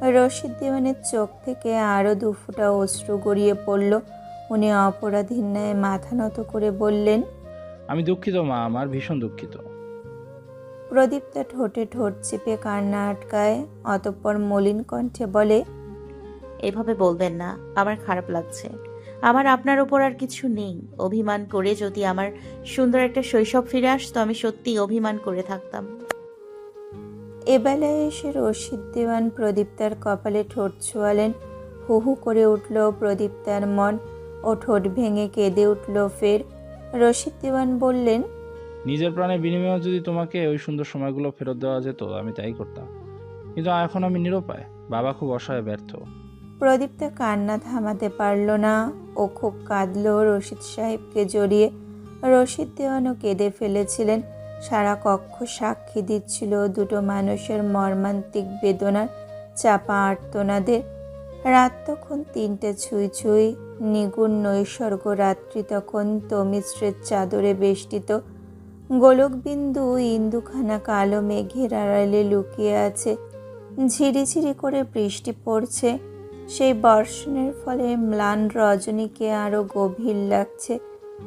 রশিদ দেওয়ানের চোখ থেকে আরও দুফোঁটা অশ্রু গড়িয়ে পড়ল। উনি অপরাধীর ন্যায় মাথা নত করে বললেন, আমি দুঃখিত মা, আমার ভীষণ দুঃখিত। প্রদীপ্তা ঠোঁটে ঠোঁট চেপে কান্না আটকায়, অতঃপর মলিন কণ্ঠে বলে, এভাবে বলবেন না, আমার খারাপ লাগছে। আমার আপনার ওপর আর কিছু নেই। অভিমান করে যদি আমার সুন্দর একটা শৈশব ফিরে আসতো, আমি সত্যিই অভিমান করে থাকতাম। এবেলায় এসে রশিদ দেওয়ান প্রদীপ্তার কপালে ঠোঁট ছোঁয়ালেন। হু হু করে উঠল প্রদীপ্তার মন, ও ঠোঁট ভেঙে কেঁদে উঠল ফের। রশিদ দেওয়ান বললেন, নিজের প্রাণের বিনিময়ে যদি তোমাকে ওই সুন্দর সময়গুলো ফেরত দেওয়া যেত, আমি তাই করতাম। কিন্তু এখন আমি নিরুপায়। বাবা খুব অসহায়, ব্যর্থ। প্রদীপ্তা কান্না থামাতে পারল না। ও খুব কাঁদল রশিদ সাহেবকে জড়িয়ে। রশিদ দেওয়ানও কেঁদে ফেলেছিলেন। সারা কক্ষ সাক্ষী দিচ্ছিল দুটো মানুষের মর্মান্তিক বেদনার চাপা আর্তনাদের। রাত তখন ৩টে ছুঁই ছুঁই। নিগুণ নৈসর্গ রাত্রি তখন তমিশ্রের চাদরে বেষ্টিত। গোলকবিন্দু ইন্দুখানা কালো মেঘের আড়ালে লুকিয়ে আছে। ঝিরিঝিরি করে বৃষ্টি পড়ছে। সেই বর্ষণের ফলে ম্লান রজনীকে আরো গভীর লাগছে।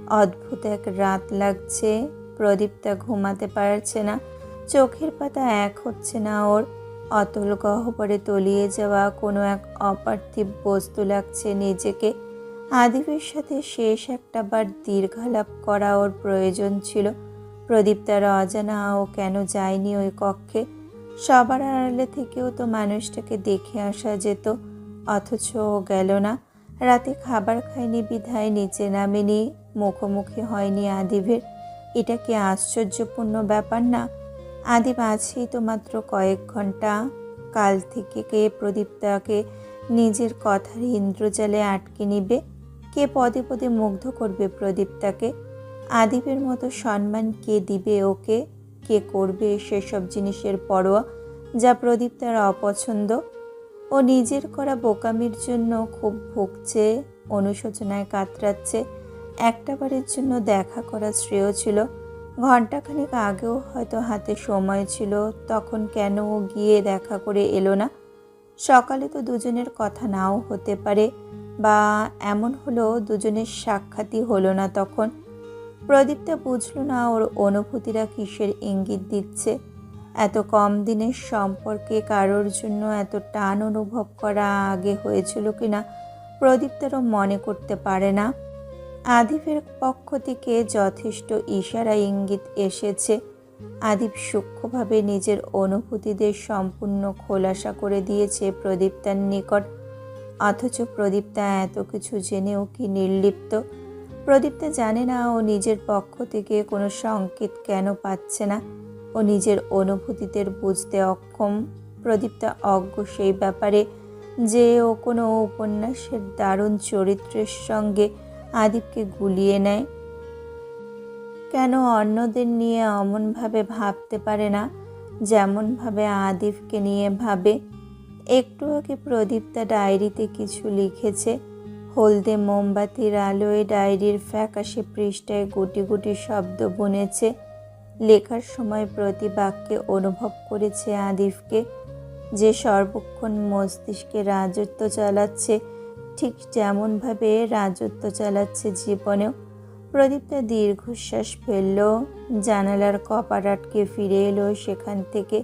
অদ্ভুত এক রাত লাগছে। প্রদীপ্তা ঘুমাতে পারছে না। চোখের পাতা এক হচ্ছে না ওর। অতল গহ্বরে তলিয়ে যাওয়া কোনো এক অপার্থিব বস্তু লাগছে নিজেকে। আদিবের সাথে শেষ একটা বার দীর্ঘালাপ করা ওর প্রয়োজন ছিল। প্রদীপ্তার অজানা ও কেন যায়নি ওই কক্ষে। সবার আড়ালে থেকেও তো মানুষটাকে দেখে আসা যেত, অথচ ও গেল না। রাতে খাবার খায়নি বিধায় নিচে নামেনি, মুখোমুখি হয়নি আদিবের। এটা কি আশ্চর্যপূর্ণ ব্যাপার না? আদিব আছেই তো মাত্র কয়েক ঘন্টা। কাল থেকে কে প্রদীপ্তাকে নিজের কথার ইন্দ্রজালে আটকে নিবে? কে পদে পদে মুগ্ধ করবে প্রদীপ্তাকে? আদিবের মতো সম্মান কে দিবে ওকে? কে করবে সেসব জিনিসের পরোয়া যা প্রদীপ্তার অপছন্দ? ও নিজের করা বোকামির জন্য খুব ভুগছে, অনুশোচনায় কাতরাচ্ছে। একটা বারের জন্য দেখা করা শ্রেয় ছিল। ঘণ্টাখানেক আগেও হয়তো হাতে সময় ছিল, তখন কেন ও গিয়ে দেখা করে এলো না? সকালে তো দুজনের কথা নাও হতে পারে, বা এমন হলো দুজনের সাক্ষাৎই হলো না তখন। প্রদীপ্তা বুঝল না ওর অনুভূতিরা কিসের ইঙ্গিত দিচ্ছে। এত কম দিনের সম্পর্কে কারোর জন্য এত টান অনুভব করা আগে হয়েছিল কিনা প্রদীপ্তারও মনে করতে পারে না। আদিবের পক্ষ থেকে যথেষ্ট ইশারা ইঙ্গিত এসেছে। আদিব সূক্ষ্মভাবে নিজের অনুভূতিদের সম্পূর্ণ খোলাসা করে দিয়েছে প্রদীপ্তার নিকট। অথচ প্রদীপ্তা এত কিছু জেনেও কি নির্লিপ্ত? প্রদীপ্তা জানে না ও নিজের পক্ষ থেকে কোনো সংকেত কেন পাচ্ছে না। ও নিজের অনুভূতিদের বুঝতে অক্ষম। প্রদীপ্তা অজ্ঞ সেই ব্যাপারে যে ও কোনো উপন্যাসের দারুণ চরিত্রের সঙ্গে আদিবকে গুলিয়ে নেয়। কেন অন্যদের নিয়ে অমনভাবে ভাবতে পারে না যেমনভাবে আদিবকে নিয়ে ভাবে? একটু আগে প্রদীপ্তা ডায়েরিতে কিছু লিখেছে। হলদে মোমবাতির আলোয় ডায়েরির ফ্যাকাশে পৃষ্ঠায় গুটি গুটি শব্দ বুনেছে। লেখার সময় প্রতি বাক্যে অনুভব করেছে আদিবকে, যে সর্বক্ষণ মস্তিষ্কে রাজত্ব চালাচ্ছে, ঠিক যেমনভাবে রাজত্ব চালাচ্ছে জীবনেও। প্রদীপ্তা দীর্ঘশ্বাস ফেলল। জানালার কপাট আটকে ফিরে এলো সেখান থেকে।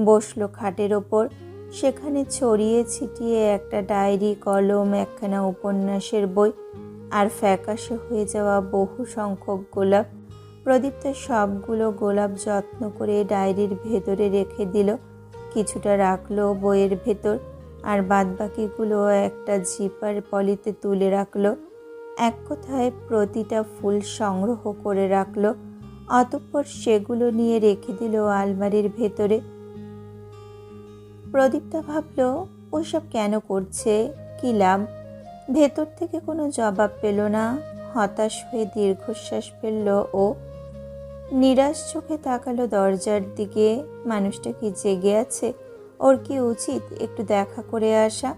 বসলো খাটের ওপর। সেখানে ছড়িয়ে ছিটিয়ে একটা ডায়েরি, কলম, একখানা উপন্যাসের বই, আর ফ্যাকাশে হয়ে যাওয়া বহু সংখ্যক গোলাপ। প্রদীপ্তা সবগুলো গোলাপ যত্ন করে ডায়েরির ভেতরে রেখে দিল। কিছুটা রাখলো বইয়ের ভেতর, আর বাদবাকিগুলো একটা জিপার পলিতে তুলে রাখলো। এক কথায় প্রতিটা ফুল সংগ্রহ করে রাখলো। অতঃপর সেগুলো নিয়ে রেখে দিল আলমারির ভেতরে। প্রদীপ্তা ভাবল, ওইসব কেন করছে, কী লাভ? ভেতর থেকে কোনো জবাব পেল না। হতাশ হয়ে দীর্ঘশ্বাস ফেলল ও। নিরাশ চোখে তাকালো দরজার দিকে। মানুষটা কি জেগে আছে? ওর কি উচিত একটু দেখা করে আসা?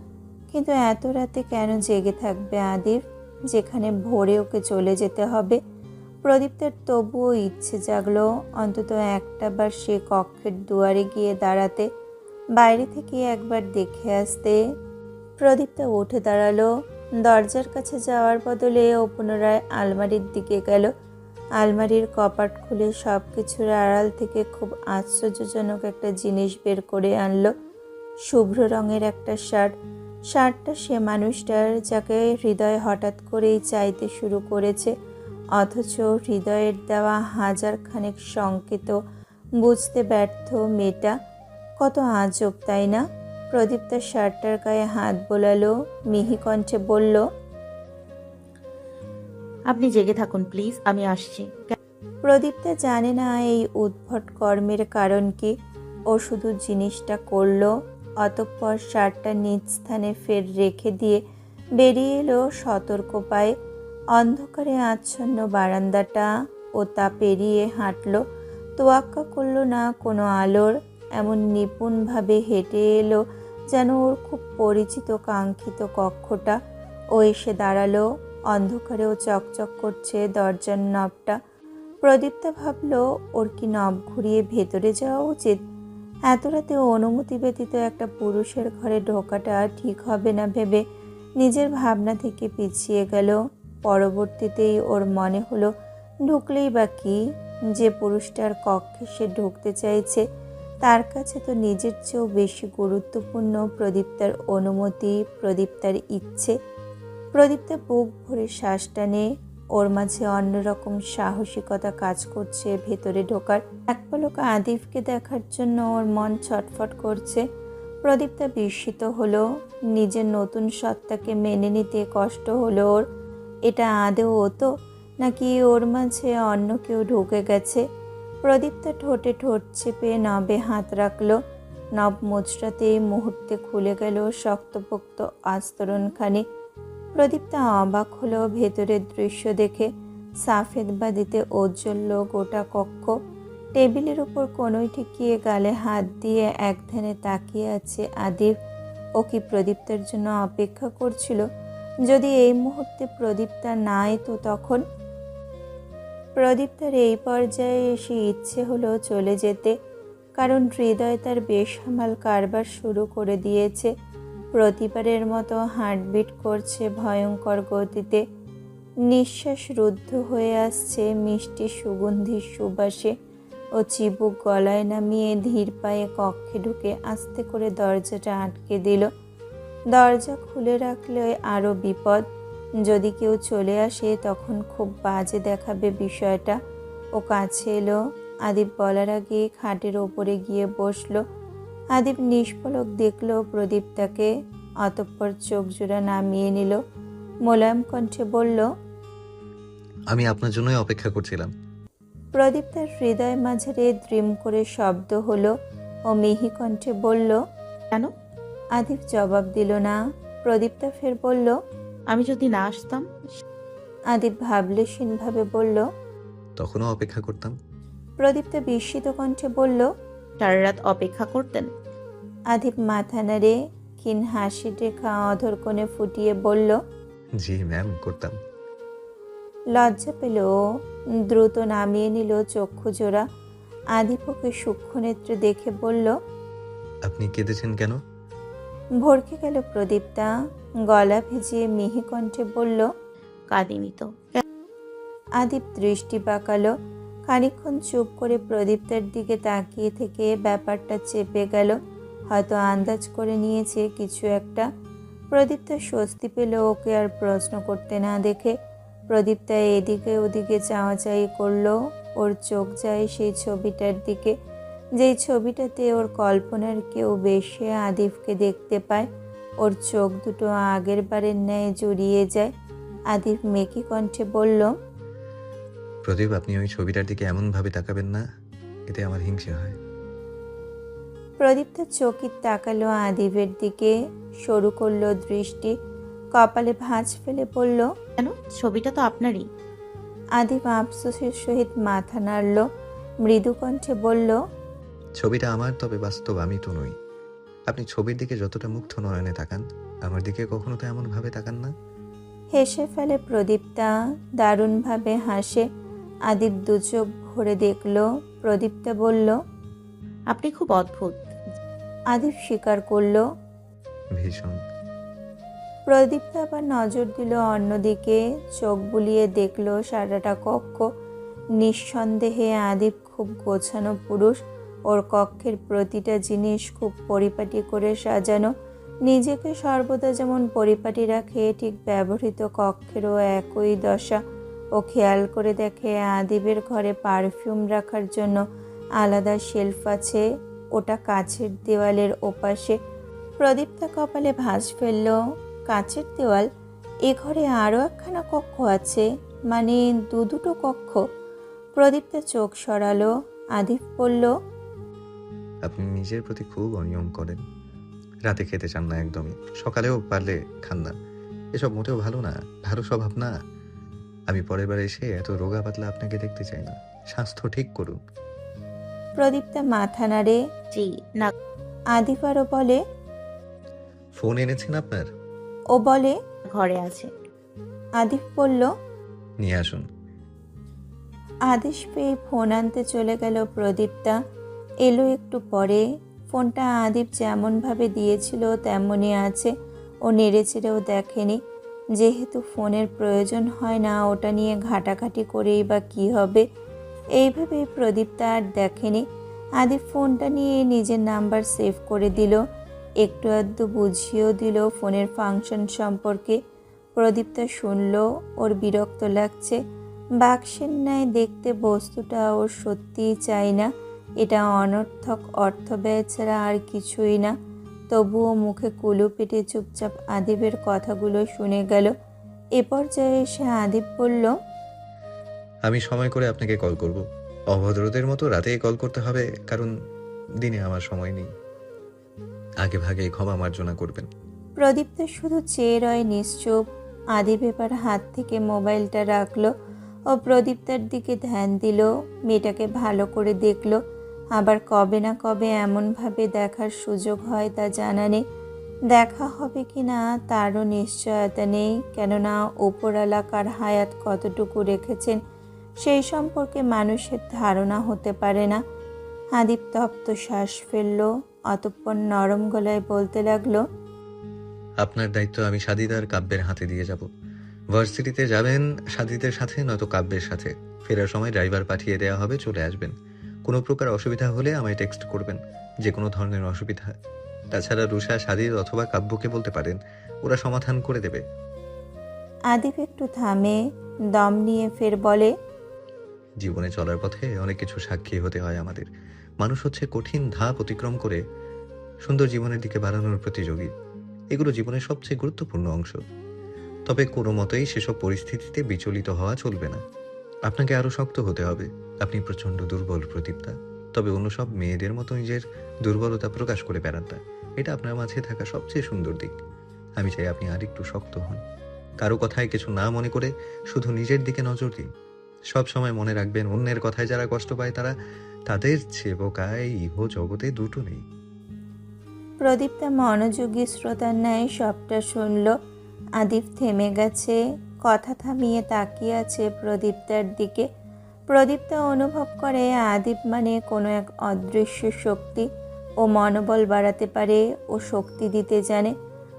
কিন্তু এত রাতে কেন জেগে থাকবে আদিব, যেখানে ভোরে ওকে চলে যেতে হবে? প্রদীপ্তার তবুও ইচ্ছে জাগলো অন্তত একটা বার সে কক্ষের দুয়ারে গিয়ে দাঁড়াতে। বাইরে থেকে একবার দেখে আসতে। প্রদীপ্তা উঠে দাঁড়ালো। দরজার কাছে যাওয়ার বদলে ও পুনরায় আলমারির দিকে গেল। আলমারির কপাট খুলে সব কিছুর আড়াল থেকে খুব আশ্চর্যজনক একটা জিনিস বের করে আনলো। শুভ্র রঙের একটা শার্ট। শার্টটা সে মানুষটার যাকে হৃদয় হঠাৎ করেই চাইতে শুরু করেছে, অথচ হৃদয়ের দেওয়া হাজার খানেক সংকেত বুঝতে ব্যর্থ মেয়েটা। কত আজব, তাই না? প্রদীপ তার শার্টটার গায়ে হাত বোলালো, মিহি কণ্ঠে বলল, আপনি জেগে থাকুন প্লিজ, আমি আসছি। প্রদীপটা জানে না এই উদ্ভট কর্মের কারণ কি। ও শুধু জিনিসটা করলো। অতঃপর শার্টটা নিজ স্থানে ফের রেখে দিয়ে বেরিয়ে এলো সতর্ক পায়ে। অন্ধকারে আচ্ছন্ন বারান্দাটা ও তা পেরিয়ে হাঁটলো। তোয়াক্কা করলো না কোনো আলোর। এমন নিপুণভাবে হেঁটে এলো যেন ওর খুব পরিচিত কাঙ্ক্ষিত কক্ষটা। ও এসে দাঁড়ালো। অন্ধকারেও চকচক করছে দরজার নবটা। প্রদীপ্তা ভাবলো ওর কি নব ঘুরিয়ে ভেতরে যাওয়া উচিত। এত রাতে অনুমতি ব্যতীত একটা পুরুষের ঘরে ঢোকাটা ঠিক হবে না ভেবে নিজের ভাবনা থেকে পিছিয়ে গেল। পরবর্তীতেই ওর মনে হলো ঢুকলেই বা কি, যে পুরুষটার কক্ষে সে ঢুকতে চাইছে তার কাছে তো নিজের চেয়েও বেশি গুরুত্বপূর্ণ প্রদীপ্তার অনুমতি, প্রদীপ্তার ইচ্ছে। প্রদীপ্তা বুক ভরে শ্বাস টানে। ওর মাঝে অন্যরকম সাহসিকতা কাজ করছে ভেতরে ঢোকার। এক পলক আদিফকে দেখার জন্য ওর মন ছটফট করছে। প্রদীপ্তা বিস্মিত হলো। নিজের নতুন সত্তাকে মেনে নিতে কষ্ট হলো ওর। এটা আদৌ হতো নাকি ওর মাঝে অন্য কেউ ঢুকে গেছে? প্রদীপ্তা ঠোঁটে ঠোঁট চেপে নবে হাত রাখলো। নব মোচড়াতেই মুহূর্তে খুলে গেল শক্তপোক্ত আস্তরণখানি। প্রদীপ্তা অবাক হলো ভেতরের দৃশ্য দেখে। সাফেদ বাদিতে ঔজ্জ্বল্য গোটা কক্ষ। টেবিলের উপর কোনোই ঠেকিয়ে গালে হাত দিয়ে এক ধ্যানে তাকিয়ে আছে আদিব। ও কি প্রদীপ্তার জন্য অপেক্ষা করছিল? যদি এই মুহূর্তে প্রদীপ্তা না এতো তখন? প্রদীপ্তার এই পর্যায়ে এসে ইচ্ছে হলো চলে যেতে, কারণ হৃদয় তার বেসামাল কারবার শুরু করে দিয়েছে। প্রতিবারের মতো হার্টবিট করছে ভয়ঙ্কর গতিতে। নিঃশ্বাস রুদ্ধ হয়ে আসছে মিষ্টি সুগন্ধির সুবাসে। ও চিবুক গলায় নামিয়ে ধীর পায়ে কক্ষে ঢুকে আস্তে করে দরজাটা আটকে দিল। দরজা খুলে রাখলে আরও বিপদ। যদি কেউ চলে আসে তখন খুব বাজে দেখাবে বিষয়টা। ও কাছে এলো। আদিব বলার আগে খাটের ওপরে গিয়ে বসলো। আদিব নিষ্পলক দেখল প্রদীপ্তাকে, অতঃপর চোখ জোড়া নামিয়ে নিল। মোলায়েম কণ্ঠে বলল, আমি আপনার জন্যই অপেক্ষা করছিলাম। প্রদীপ্তার হৃদয় মাঝারে দ্রিম করে শব্দ হলো। ও মিহি কণ্ঠে বলল, কেন? আদিব জবাব দিল না। প্রদীপ্তা ফের বলল, আমি যদি না আসতাম? আদিব ভাবলেশীনভাবে বলল। তখনও অপেক্ষা করতাম। প্রদীপ্তা বিস্মিত কণ্ঠে বলল, সারা রাত অপেক্ষা করতেন? আদিব মাথা নাড়ে ক্ষীণ হাসির রেখা অধর কোণে ফুটিয়ে বলল, জি ম্যাম, করতাম। লজ্জা পেল ও। দ্রুত নামিয়ে নিল চক্ষু জোড়া। আদিব ওকে সূক্ষ্ম নেত্রে দেখে বলল, আপনি কেঁদেছেন কেন? ভরকে গেল প্রদীপ্তা। গলা ভিজিয়ে মিহি কণ্ঠে বলল, কাঁদিনি তো। আদিব দৃষ্টি বাঁকালো। খানিকক্ষণ চুপ করে প্রদীপ্তার দিকে তাকিয়ে থেকে ব্যাপারটা চেপে গেল। হয়তো আন্দাজ করে নিয়েছে কিছু একটা। প্রদীপ্তা স্বস্তি পেল ওকে আর প্রশ্ন করতে না দেখে। প্রদীপ্তা এদিকে ওদিকে চাওয়াচাই করলো। ওর চোখ যায় সেই ছবিটার দিকে, যেই ছবিটাতে ওর কল্পনার কেউ বেশি আদিফকে দেখতে পায়। ওর চোখ দুটো আগের বারের ন্যায় জড়িয়ে যায়। আদিফ মেকি কণ্ঠে বলল, প্রদীপ, আপনি ওই ছবিটার দিকে এমনভাবে তাকাবেন না, এতে আমার হিংসে হয়। প্রদীপ্তা চকিত তাকালো আদিবের দিকে, শুরু করলো দৃষ্টি। কপালে ভাঁজ ফেলে বলল, কেন? ছবিটা তো আপনারই। আদিব আফসোসের সহিত মাথা নাড়ল। মৃদু কণ্ঠে বলল, ছবিটা আমার, তবে বাস্তব আমি তো নই। আপনি ছবির দিকে যতটা মুগ্ধ নয়নে তাকান, আমার দিকে কখনো তো এমনভাবে তাকান না। হেসে ফেলে প্রদীপ্তা, দারুণভাবে হাসে। আদিব দু চোখ ভরে দেখল। প্রদীপ্তা বলল, আপনি খুব অদ্ভুত। আদিব স্বীকার করলো। ভীষণ। প্রদীপ্তা আবার নজর দিল অন্যদিকে, চোখ বুলিয়ে দেখলো সারাটা কক্ষ। নিঃসন্দেহে আদিব খুব গোছানো পুরুষ। ওর কক্ষের প্রতিটা জিনিস খুব পরিপাটি করে সাজানো। নিজেকে সর্বদা যেমন পরিপাটি রাখে, ঠিক ব্যবহৃত কক্ষেরও একই দশা। ও খেয়াল করে দেখে আদিবের ঘরে পারফিউম রাখার জন্য আলাদা শেলফ আছে, ওটা কাছের দেওয়ালের ওপাশে। প্রদীপ্তা কপালে ভাঁজ ফেলল। কাচের দেওয়াল? এ ঘরে আরও একখানা কক্ষ আছে, মানে দুটো কক্ষ? প্রদীপ্তা চোখ সরালো। আদিব বলল, আপনি নিজের প্রতি খুব অনিয়ম করেন। রাতে খেতে চান না একদমই, সকালেও পারলে খান না। এসব মোটেও ভালো না, ভালো স্বভাব না। আমি পরের বার এসে এত রোগা পাতলা আপনাকে দেখতে চাই না। স্বাস্থ্য ঠিক করুন। প্রদীপ্তা মাথা নাড়ে। জি না। আদিব আরও বলে, ফোন এনেছেন আপনার? ও বলে। ঘরে আছে। আদিব বলল। নিয়ে আসুন। আদেশ পেয়ে ফোন আনতে চলে গেল প্রদীপ্তা। এলো একটু পরে। ফোনটা আদিব যেমনভাবে দিয়েছিল তেমনই আছে। ও নেড়েচেড়েও দেখেনি। যেহেতু ফোনের প্রয়োজন হয় না, ওটা নিয়ে ঘাটাঘাটি করেই বা কী হবে, এইভাবে প্রদীপ্তা আর দেখেনি। আদিব ফোনটা নিয়ে নিজের নাম্বার সেভ করে দিল। একটু আধটু বুঝিয়েও দিল ফোনের ফাংশন সম্পর্কে। প্রদীপ্তা শুনল। ওর বিরক্ত লাগছে। বাক্সের ন্যায় দেখতে বস্তুটা ওর সত্যিই চাই না। এটা অনর্থক অর্থ ব্যয় ছাড়া আর কিছুই না। তবুও মুখে কুলু পেটে চুপচাপ আদিবের কথাগুলো শুনে গেল। এ পর্যায়ে এসে আদিব বলল, আমি সময় করে আপনাকে কল করব। অভদ্রদের মতো রাতেই কল করতে হবে, কারণ দিনে আমার সময় নেই। আগে ভাগে ক্ষমা মার্জনা করবেন। প্রদীপ্ত শুধু চেয়ে রয় নিশ্চুপ। আদিব এবার হাত থেকে মোবাইলটা রাখলো ও প্রদীপ্তার দিকে ধ্যান দিল। মেয়েটাকে ভালো করে দেখলো। আবার কবে না কবে এমনভাবে দেখার সুযোগ হয় তা জানা নেই। দেখা হবে কি না তারও নিশ্চয়তা নেই, কেননা ওপরওয়ালা কার হায়াত কতটুকু রেখেছেন সেই সম্পর্কে মানুষের ধারণা হতে পারে না। আদিব তপ্ত শ্বাস ফেলল। অতঃপর নরম গলায় বলতে লাগলো, আপনার দায়িত্ব আমি সাদিদার কাব্যের হাতে দিয়ে যাব। ভার্সিটিতে যাবেন সাদিদের সাথে, নয়তো কাব্যের সাথে। ফেরার সময় ড্রাইভার পাঠিয়ে দেওয়া হবে, চলে আসবেন। কোনো প্রকার অসুবিধা হলে আমায় টেক্সট করবেন, যে কোনো ধরনের অসুবিধা। তাছাড়া রুষা, সাদিদ অথবা কাব্যকে বলতে পারেন, ওরা সমাধান করে দেবে। আদিব একটু থামে, দম নিয়ে ফের বলে, জীবনে চলার পথে অনেক কিছু সাক্ষী হতে হয় আমাদের। মানুষ হচ্ছে কঠিন ধাপ অতিক্রম করে সুন্দর জীবনের দিকে বাড়ানোর প্রতিযোগী। এগুলো জীবনের সবচেয়ে গুরুত্বপূর্ণ অংশ। তবে কোনো মতেই সেসব পরিস্থিতিতে বিচলিত হওয়া চলবে না। আপনাকে আরো শক্ত হতে হবে। আপনি প্রচন্ড দুর্বল প্রদীপ্তা, তবে অন্য সব মেয়েদের মতো নিজের দুর্বলতা প্রকাশ করে বেড়ান না। এটা আপনার মাঝে থাকা সবচেয়ে সুন্দর দিক। আমি চাই আপনি আর একটু শক্ত হন। কারো কথায় কিছু না মনে করে শুধু নিজের দিকে নজর দিন। সব সময় মনে রাখবেন, অন্যের কথায় যারা কষ্ট পায় তারা তাদের চেবকায় ইহ জগতে দুটো নেই। প্রদীপ্তা মনোযোগী শ্রোতার ন্যায় সবটা শুনল। আদিব থেমে গেছে, কথা থামিয়ে তাকিয়ে আছে প্রদীপ্তার দিকে। প্রদীপ্তা অনুভব করে আদিব মানে কোনো এক অদৃশ্য শক্তি। ও মনোবল বাড়াতে পারে, ও শক্তি দিতে জানে।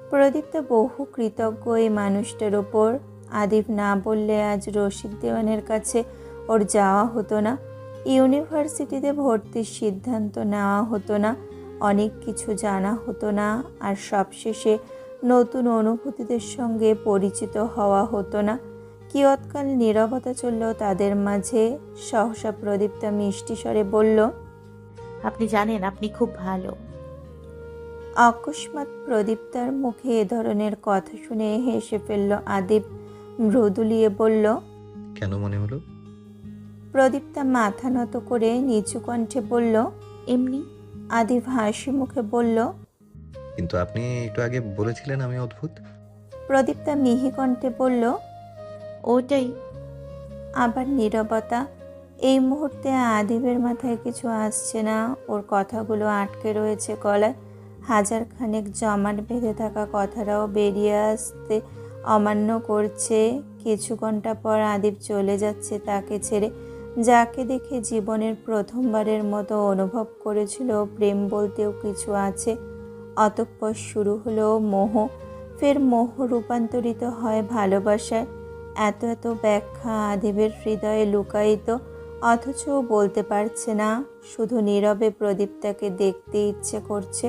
প্রদীপ্তা বহু কৃতজ্ঞ এই মানুষটার ওপর। আদিব না বললে আজ রশিদ দেওয়ানের কাছে ওর যাওয়া হতো না, ইউনিভার্সিটিতে ভর্তির সিদ্ধান্ত নেওয়া হতো না, অনেক কিছু জানা হতো না, আর সবশেষে নতুন অনুভূতিদের সঙ্গে পরিচিত হওয়া হতো না। কিয়ৎকাল নীরবতা চলল তাদের মাঝে। সহসা প্রদীপ্তা মিষ্টি স্বরে বলল, আপনি জানেন আপনি খুব ভালো। অকস্মাৎ প্রদীপ্তার মুখে এ ধরনের কথা শুনে হেসে ফেলল আদিব। মৃদুলিয়ে বলল, কেন মনে হলো? প্রদীপ্তা মাথা নত করে নিচু কণ্ঠে বলল, এমনি। আদিব হাসি মুখে বলল, কিন্তু আপনি একটু আগে বলেছিলেন আমি অদ্ভুত। প্রদীপ্তা মিহি কণ্ঠে বলল। ওটাই। আবার নীরবতা। এই মুহূর্তে আদিবের মাথায় কিছু আসছে না। ওর কথাগুলো আটকে রয়েছে গলায়। হাজার খানেক জমাট বেঁধে থাকা কথাটাও বেরিয়ে আসতে অমান্য করছে। কিছু ঘন্টা পর আদিব চলে যাচ্ছে তাকে ছেড়ে। যাকে দেখে জীবনের প্রথমবারের মতো অনুভব করেছিল প্রেম বলতেও কিছু আছে। অতঃপর শুরু হলো মোহ, ফের মোহ রূপান্তরিত হয় ভালোবাসায়। এত এত ব্যাখ্যা আদিবের হৃদয়ে লুকায়িত, অথচ বলতে পারছে না। শুধু নীরবে প্রদীপ্তাকে দেখতে ইচ্ছে করছে,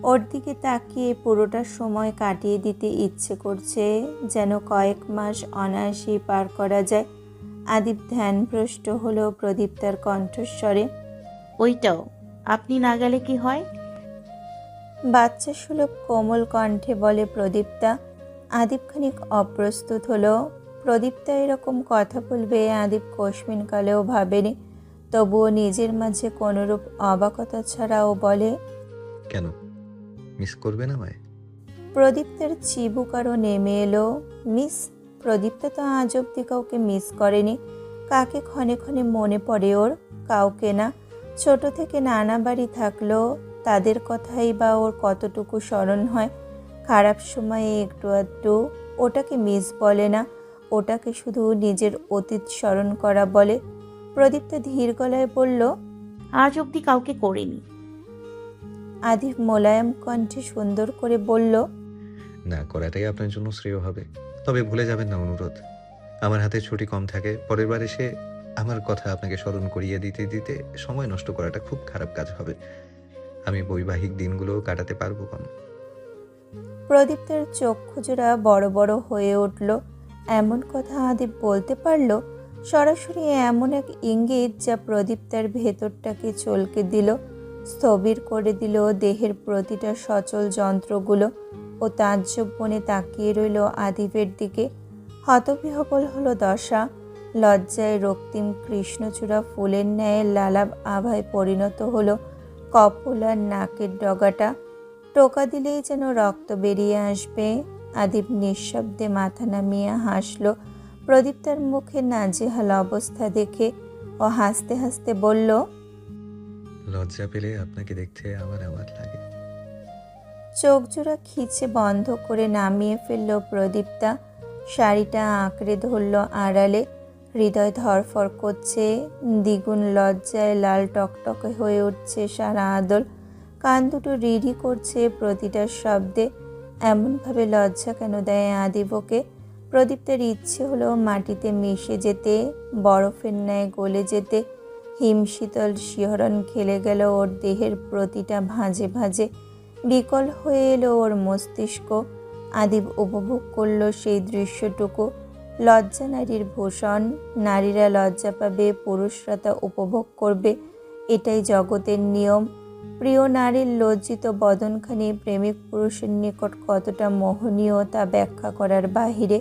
ওর দিকে তাকিয়ে পুরোটা সময় কাটিয়ে দিতে ইচ্ছে করছে, যেন কয়েক মাস অনায়াসেই পার করা যায়। আদিব ধ্যানভ্রষ্ট হলো প্রদীপ্তার কণ্ঠস্বরে। ওইটাও আপনি না গেলে কি হয়? বাচ্চা সুলভ কোমল কণ্ঠে বলে প্রদীপ্তা। আদিব খানিক অপ্রস্তুত হলো। প্রদীপ্তা এরকম কথা বলবে আদিব কস্মিন কালেও ভাবেনি। তবুও নিজের মাঝে কোনরূপ অবাকতা ছাড়াও বলে, কেন মিস করবে না আমায়? প্রদীপ্তার চিবুক আরও নেমে এলো। মিস? প্রদীপ্তা তো আজ অব্দি কাউকে মিস করেনি। কাকে ক্ষণে ক্ষণে মনে পড়ে ওর? কাউকে না। ছোট থেকে নানা বাড়ি থাকলো, তাদের কথাই বা ওর কতটুকু স্মরণ হয়? খারাপ সময়ে একটু আধটু। ওটাকে মিস বলে না, ওটাকে শুধু নিজের অতীত স্মরণ করা বলে। প্রদীপ্তা ধীর গলায় বলল, আজ অবধি কাউকে করিনি। আদিব মোলায়েম কণ্ঠে সুন্দর করে বলল, না করাটাই আপনার জন্য শ্রেয় হবে। তবে ভুলে যাবেন না অনুরোধ, আমার হাতে ছুটি কম থাকে। পরের বার এসে আমার কথা আপনাকে স্মরণ করিয়ে দিতে দিতে সময় নষ্ট করাটা খুব খারাপ কাজ হবে। আমি বৈবাহিক দিনগুলো কাটাতে পারবো কম। প্রদীপ্তের চক্ষুজোড়া বড় বড় হয়ে উঠল। এমন কথা আদিব বলতে পারল? সরাসরি এমন এক ইঙ্গিত যা প্রদীপ্তার ভেতরটাকে চলকে দিল, স্থবির করে দিল দেহের প্রতিটা সচল যন্ত্রগুলো। ও তাজ্জব বনে তাকিয়ে রইল আদিবের দিকে। হতবিহ্বল হলো দশা। লজ্জায় রক্তিম কৃষ্ণচূড়া ফুলের ন্যায় লালাব আভায় পরিণত হলো কপোল আর নাকের ডগাটা। টোকা দিলেই যেন রক্ত বেরিয়ে আসবে। আদিব নিঃশব্দে মাথা নামিয়ে হাসল প্রদীপ্তার মুখে নাজেহাল অবস্থা দেখে। ও হাসতে হাসতে বলল, লজ্জা পেলে আপনাকে দেখতে আমার আমার লাগে। চোখজোড়া খিচে বন্ধ করে নামিয়ে ফেলল প্রদীপ্তা। শাড়িটা আঁকড়ে ধরল আড়ালে। হৃদয় ধরফর করছে, দ্বিগুণ লজ্জায় লাল টকটকে হয়ে উঠছে সারা আদল। কান দুটো রিড়ি করছে প্রতিটা শব্দে। এমনভাবে লজ্জা কেন দেয় আদিবকে? প্রদীপ্তের ইচ্ছে হলো মাটিতে মিশে যেতে, বরফের ন্যায় গলে যেতে। হিমশীতল শিহরণ খেলে গেল ওর দেহের প্রতিটা ভাঁজে ভাঁজে। বিকল হয়ে এলো ওর মস্তিষ্ক। আদিব উপভোগ করলো সেই দৃশ্যটুকু। লজ্জা নারীর ভূষণ। নারীরা লজ্জা পাবে, পুরুষরা তা উপভোগ করবে। এটাই জগতের নিয়ম। প্রিয় নারীর লজ্জিত বদনখানি প্রেমিক পুরুষের নিকট কতটা মোহনীয় তা ব্যাখ্যা করার বাহিরে।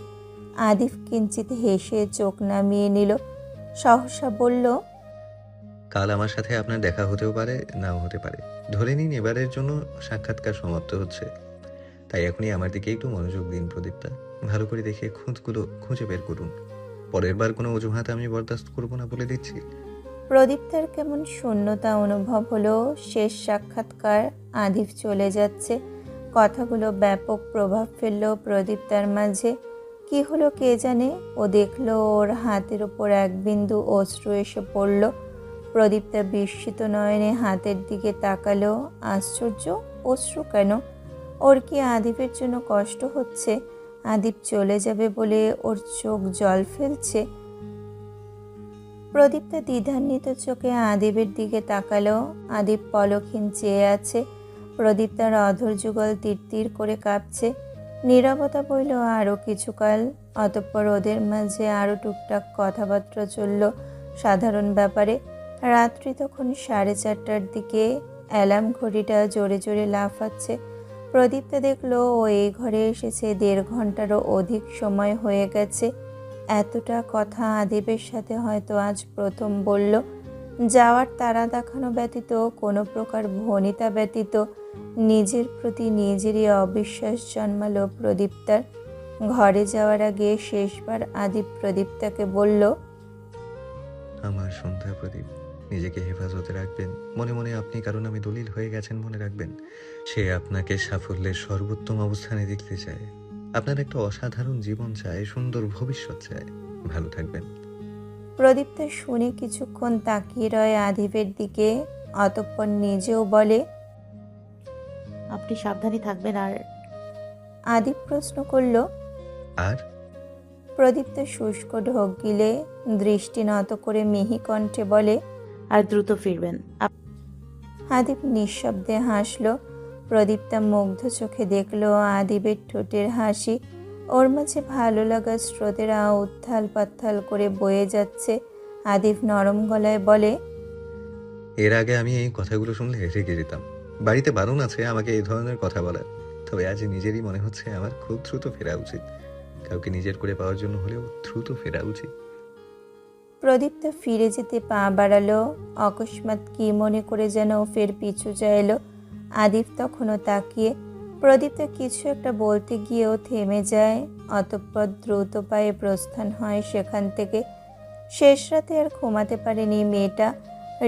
আদিব কিঞ্চিত হেসে চোখ নামিয়ে নিল। সহসা বলল, কাল আমার সাথে আপনার দেখা হতেও পারে, নাও হতে পারে। ধরে নিন এবারের জন্য সাক্ষাৎকার সমাপ্ত হচ্ছে। তাই এখনই আমার দিকে একটু মনোযোগ দিন প্রদীপ্তা। ভালো করে দেখে খুঁতগুলো খুঁজে বের করুন। পরের বার কোনো অজুহাত আমি বরদাস্ত করবো না বলে দিচ্ছি। প্রদীপ্তার কেমন শূন্যতা অনুভব হলো। শেষ সাক্ষাৎকার, আদিব চলে যাচ্ছে। কথাগুলো ব্যাপক প্রভাব ফেলল প্রদীপ্তার মাঝে। কি হলো কে জানে? ও দেখলো ওর হাতের ওপর এক বিন্দু অশ্রু এসে পড়ল। প্রদীপ্তা বিস্মিত নয়নে হাতের দিকে তাকালো। আশ্চর্য, অশ্রু কেন? ওর কি আদিবের জন্য কষ্ট হচ্ছে? আদিব চলে যাবে বলে ওর চোখ জল ফেলছে? প্রদীপ্তা দ্বিধান্বিত চোখে আদিবের দিকে তাকালো। আদিব পলকহীন চেয়ে আছে। প্রদীপ্তার অধর যুগল তিরতির করে কাঁপছে। নীরবতা বইল আরও কিছুকাল। অতঃপর ওদের মাঝে আরও টুকটাক কথাবার্তা চলল সাধারণ ব্যাপারে। রাত্রি তখন 4:30টার দিকে। অ্যালার্ম ঘড়িটা জোরে জোরে লাফাচ্ছে। প্রদীপ্তা দেখলো ও এই ঘরে এসেছে 1.5 ঘন্টারও অধিক সময় হয়ে গেছে। এতটা কথা আদিবের সাথে হয়তো আজ প্রথম বলল। যাওয়ার তাড়া দেখানো ব্যতীত, কোনো প্রকার ভনিতা ব্যতীত নিজের প্রতি নিজেরই অবিশ্বাস জন্মালো প্রদীপ্তার। ঘরে যাওয়ার আগে শেষবার আদিব প্রদীপ্তাকে বলল, আমার সন্ধ্যা প্রদীপ, নিজেকে হেফাজতে রাখবেন। মনে মনে আপনি কারণ আমি দলিল হয়ে গেছেন মনে রাখবেন। সে আপনাকে সাফল্যের সর্বোত্তম অবস্থানে দেখতে চায়। আপনার একটা অসাধারণ জীবন চায়, সুন্দর ভবিষ্যৎ চায়। ভালো থাকবেন। প্রদীপ্তা শুনে কিছুক্ষণ তাকিয়ে রয় আদিবের দিকে, অতঃপর নিজেও বলে, আপনি সাবধানে থাকবেন। আর আদিব প্রশ্ন করল। আর প্রদীপ্তা শুষ্ক ঢোক গিলে দৃষ্টি নত করে মিহি কণ্ঠে বলে, আর দ্রুত ফিরবেন। আদিব নিঃশব্দে হাসল। প্রদীপ্তা মুগ্ধ চোখে দেখল আদিবের ঠোঁটের হাসি। ওর মাঝে ভালো লাগার স্রোতেরা উত্থাল পাত্থাল করে বয়ে যাচ্ছে। আদিব নরম গলায় বলে, এর আগে আমি এই কথাগুলো শুনলে রেগে যেতাম। বাড়িতে বারণ আছে আমাকে এই ধরনের কথা বলার। তবে আজ নিজেরই মনে হচ্ছে আমার খুব দ্রুত ফেরা উচিত। কাউকে নিজের করে পাওয়ার জন্য হলেও দ্রুত ফেরা উচিত। প্রদীপ্তা ফিরে যেতে পা বাড়ালো। অকস্মাৎ কি মনে করে যেন ফের পিছু চাইলো। আদিব তখনও তাকিয়ে। প্রদীপ্তা কিছু একটা বলতে গিয়েও থেমে যায়। অতঃপর দ্রুত পায়ে প্রস্থান হয় সেখান থেকে। শেষ রাতে আর ঘুমাতে পারেনি মেয়েটা।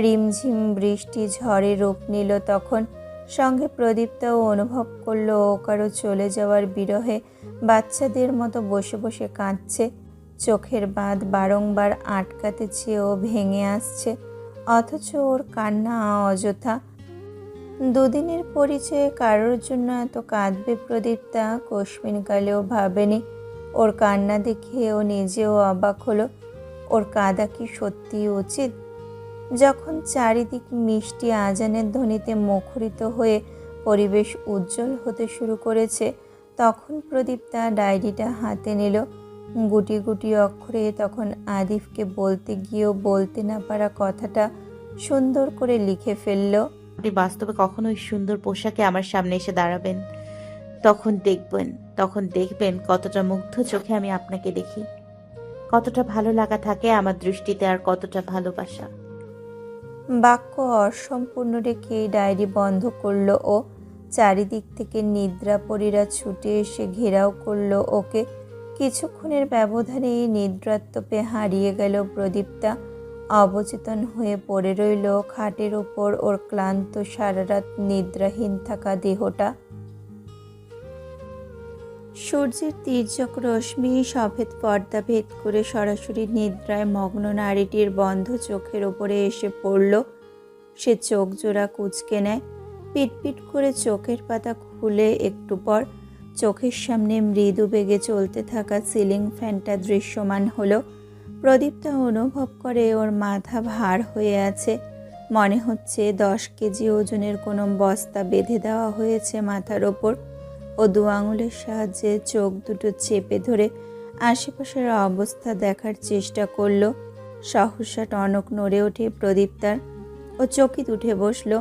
রিমঝিম বৃষ্টি ঝড়ে রূপ নিল তখন। সঙ্গে প্রদীপ্তাও অনুভব করলো ও কারো চলে যাওয়ার বিরহে বাচ্চাদের মতো বসে বসে কাঁদছে। চোখের বাঁধ বারংবার আটকাতে চেয়েও ভেঙে আসছে, অথচ ওর কান্না অযথা। দুদিনের পরিচয়ে কারোর জন্য এত কাঁদবে প্রদীপ্তা কস্মিনকালেও ভাবেনি। ওর কান্না দেখে ও নিজেও অবাক হলো। ওর কাঁদা কি সত্যি উচিত? যখন চারিদিক মিষ্টি আজানের ধ্বনিতে মুখরিত হয়ে পরিবেশ উজ্জ্বল হতে শুরু করেছে, তখন প্রদীপ্তা ডায়েরিটা হাতে নিল। গুটি গুটি অক্ষরে তখন আদিফকে বলতে গিয়েও বলতে না পারা কথাটা সুন্দর করে লিখে ফেলল। আপনি বাস্তবে কখনো ওই সুন্দর পোশাকে আমার সামনে এসে দাঁড়াবেন, তখন দেখবেন কতটা মুগ্ধ চোখে আমি আপনাকে দেখি, কতটা ভালো লাগা থাকে আমার দৃষ্টিতে, আর কতটা ভালোবাসা। বাক্য অসম্পূর্ণ রেখে ডায়েরি বন্ধ করলো ও। চারিদিক থেকে নিদ্রাপরীরা ছুটে এসে ঘেরাও করলো ওকে। কিছুক্ষণের ব্যবধানে নিদ্রাত্মপে হারিয়ে গেল প্রদীপ্তা। অবচেতন হয়ে পড়ে রইল খাটের ওপর ওর ক্লান্ত সারা রাত নিদ্রাহীন থাকা দেহটা। সূর্যের তির্যক রশ্মি সফেদ পর্দা ভেদ করে সরাসরি নিদ্রায় মগ্ন নারীটির বন্ধ চোখের ওপরে এসে পড়ল। সে চোখ জোড়া কুঁচকে নেয়। পিটপিট করে চোখের পাতা খুলে একটু পর চোখের সামনে মৃদু বেগে চলতে থাকা সিলিং ফ্যানটা দৃশ্যমান হলো। প্রদীপ্তা অনুভব করে ওর মাথা ভার হয়ে আছে। মনে হচ্ছে 10 কেজি ওজনের কোনো বস্তা বেঁধে দেওয়া হয়েছে মাথার ওপর। ও 2 আঙুলের সাহায্যে চোখ দুটো চেপে ধরে আশেপাশের অবস্থা দেখার চেষ্টা করলো। সহসা টনক নড়ে ওঠে প্রদীপ্তার। ও চকিত উঠে বসলো।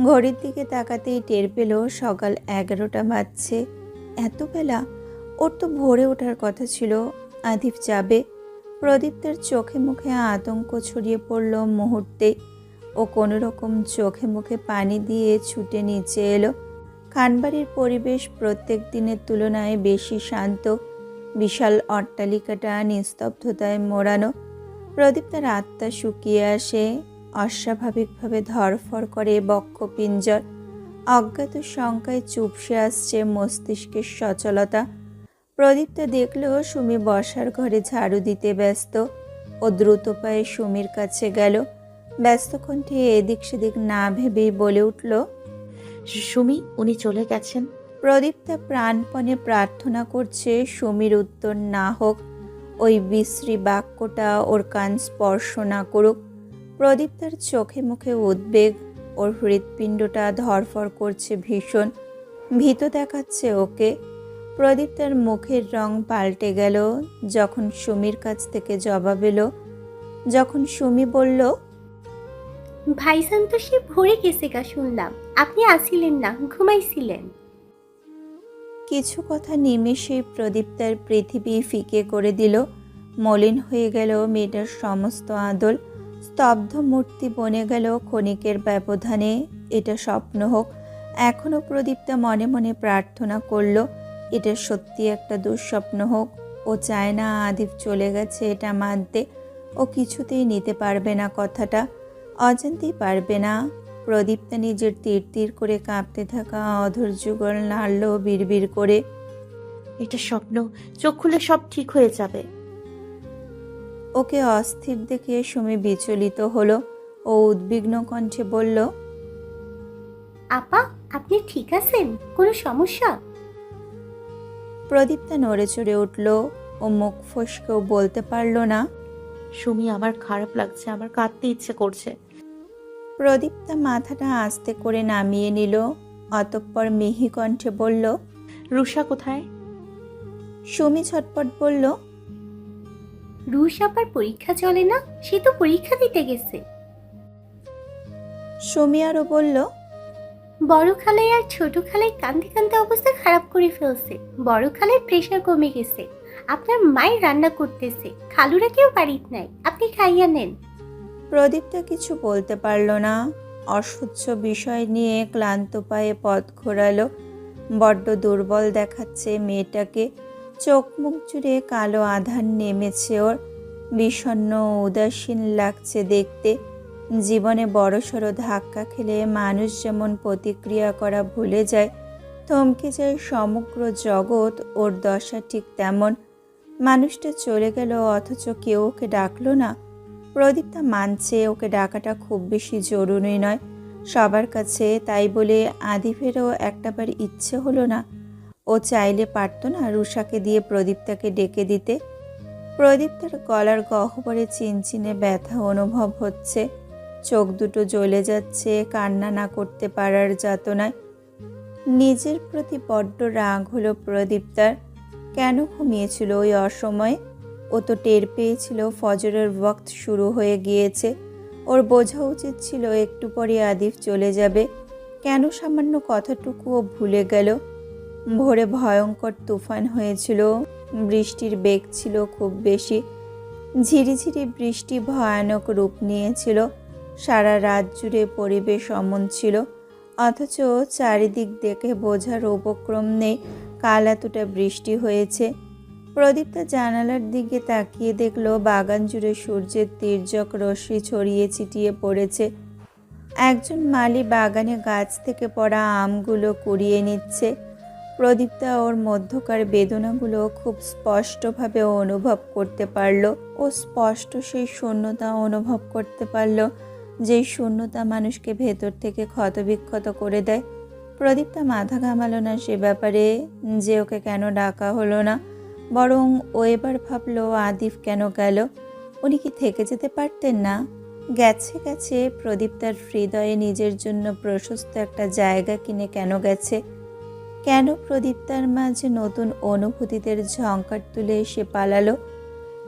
ঘড়ির দিকে তাকাতেই টের পেল সকাল 11টা বাজছে। এত বেলা? ওর তো ভোরে ওঠার কথা ছিল। আদিফ যাবে। প্রদীপ্তার চোখে মুখে আতঙ্ক ছড়িয়ে পড়ল মুহূর্তে। ও কোনো রকম চোখে মুখে পানি দিয়ে ছুটে নিচে এলো। খানবাড়ির পরিবেশ প্রত্যেক দিনের তুলনায় বেশি শান্ত। বিশাল অট্টালিকাটা নিস্তব্ধতায় মোড়ানো। প্রদীপ্তার আত্মা শুকিয়ে আসে। অস্বাভাবিকভাবে ধরফর করে বক্ষপিঞ্জর। অজ্ঞাত শঙ্কায় চুপসে আসছে মস্তিষ্কের সচলতা। প্রদীপ্তা দেখল সুমি বসার ঘরে ঝাড়ু দিতে ব্যস্ত। ও দ্রুত পায়ে সুমির কাছে গেল। ব্যস্ত কণ্ঠে এদিক সেদিক না ভেবেই বলে উঠল, সুমি, উনি চলে গেছেন। প্রদীপ্তা প্রাণপণে প্রার্থনা করছে সুমির উত্তর না হোক, ওই বিশ্রী বাক্যটা ওর কান স্পর্শ না করুক। প্রদীপ্তার চোখে মুখে উদ্বেগ। ওর হৃৎপিণ্ডটা ধরফর করছে ভীষণ। ভীত দেখাচ্ছে ওকে। প্রদীপ্তার মুখের রং পাল্টে গেল যখন সুমির কাছ থেকে জবাব এলো। যখন সুমি বলল, ভাইজান তো সে ভরে গেছে গা, শুনলাম আপনি আসিলেন না, ঘুমাইছিলেন। কিছু কথা নিমেষেই প্রদীপ্তার পৃথিবী ফিকে করে দিল। মলিন হয়ে গেল মেয়েটার সমস্ত আদল। স্তব্ধ মূর্তি বনে গেল ক্ষণিকের ব্যবধানে। এটা স্বপ্ন হোক। এখনও প্রদীপ্তা মনে মনে প্রার্থনা করল এটা সত্যি একটা দুঃস্বপ্ন হোক। ও চায় না আদিপ চলে গেছে এটা মানতে। ও কিছুতেই নিতে পারবে না কথাটা, অজান্তেই পারবে না। প্রদীপ্তা নিজের তীর তীর করে কাঁপতে থাকা অধর যুগল নাড়ল বিড়বিড় করে, এটা স্বপ্ন, চোখ খুলে সব ঠিক হয়ে যাবে। ওকে অস্থির দেখে সুমি বিচলিত হলো ও উদ্বিগ্ন কণ্ঠে বলল, আপা, আপনি ঠিক আছেন? কোনো সমস্যা? প্রদীপ্তা নড়ে চড়ে উঠল। ও মুখ ফসকেও বলতে পারল না। সুমি, আমার খারাপ লাগছে, আমার কাঁদতে ইচ্ছে করছে। প্রদীপ্তা মাথাটা আস্তে করে নামিয়ে নিল। অতঃপর মিহি কণ্ঠে বলল, রুষা কোথায়? সুমি ছটপট বলল, রুশ আপার পরীক্ষা চলে না, সে তো পরীক্ষা দিতে গেছে। সুমি আরও বলল, বড় খালাই আর ছোট খালাই কাঁদতে কাঁদতে অবস্থা খারাপ করে ফেলছে। বড় খালের প্রেশার কমে গেছে। আপনার মায়ের রান্না করতেছে, খালুরা কেউ বাড়িতে নাই, আপনি খাইয়া নেন। প্রদীপ্তা কিছু বলতে পারল না। অসহ্য বিষয় নিয়ে ক্লান্ত পায়ে পথ ঘোরালো। বড্ড দুর্বল দেখাচ্ছে মেয়েটাকে। চোখ মুখ জুড়ে কালো আধার নেমেছে ওর। বিষণ্ণ ও উদাসীন লাগছে দেখতে। জীবনে বড়সড় ধাক্কা খেলে মানুষ যেমন প্রতিক্রিয়া করা ভুলে যায়, থমকে যায় সমগ্র জগৎ, ওর দশা ঠিক তেমন। মানুষটা চলে গেল অথচ কেউ ওকে ডাকলো না। প্রদীপ্তা মানছে ওকে ডাকাটা খুব বেশি জরুরি নয় সবার কাছে, তাই বলে আদিফেরও একটাবার ইচ্ছে হলো না? ও চাইলে পারতো না রুষাকে দিয়ে প্রদীপ্তাকে ডেকে দিতে? প্রদীপ্তার গলার গহ্বরে চিনচিনে ব্যথা অনুভব হচ্ছে। চোখ দুটো জ্বলে যাচ্ছে কান্না না করতে পারার যাতনায়। নিজের প্রতি বড্ড রাগ হলো প্রদীপ্তার। কেন ঘুমিয়েছিল ওই অসময়ে? ও তো টের পেয়েছিল ফজরের ওয়াক্ত শুরু হয়ে গিয়েছে। ওর বোঝা উচিত ছিল একটু পরে আদিফ চলে যাবে। কেন সামান্য কথাটুকুও ভুলে গেল? ভোরে ভয়ঙ্কর তুফান হয়েছিল। বৃষ্টির বেগ ছিল খুব বেশি। ঝিরিঝিরি বৃষ্টি ভয়ানক রূপ নিয়েছিল। সারা রাত জুড়ে পরিবেশ অমন ছিল, অথচ চারিদিক দেখে বোঝার উপক্রম নেই কাল এতটা বৃষ্টি হয়েছে। প্রদীপ্তা জানালার দিকে তাকিয়ে দেখল বাগান জুড়ে সূর্যের তির্যক রশ্মি ছড়িয়ে ছিটিয়ে পড়েছে। একজন মালি বাগানে গাছ থেকে পড়া আমগুলো কুড়িয়ে নিচ্ছে। প্রদীপ্তা ওর মধ্যকার বেদনাগুলো খুব স্পষ্টভাবে অনুভব করতে পারল। ও স্পষ্ট সেই শূন্যতা অনুভব করতে পারল, যেই শূন্যতা মানুষকে ভেতর থেকে ক্ষতবিক্ষত করে দেয়। প্রদীপ্তা মাথা ঘামালো না সে ব্যাপারে, যে ওকে কেন ডাকা হলো না। বরং ও এবার ভাবলো আদিফ কেন গেল? উনি কি থেকে যেতে পারতেন না? গেছে গেছে, প্রদীপ্তার হৃদয়ে নিজের জন্য প্রশস্ত একটা জায়গা কিনে কেন গেছে? কেন প্রদীপ্তার মাঝে নতুন অনুভূতিদের ঝঙ্কার তুলে এসে পালালো?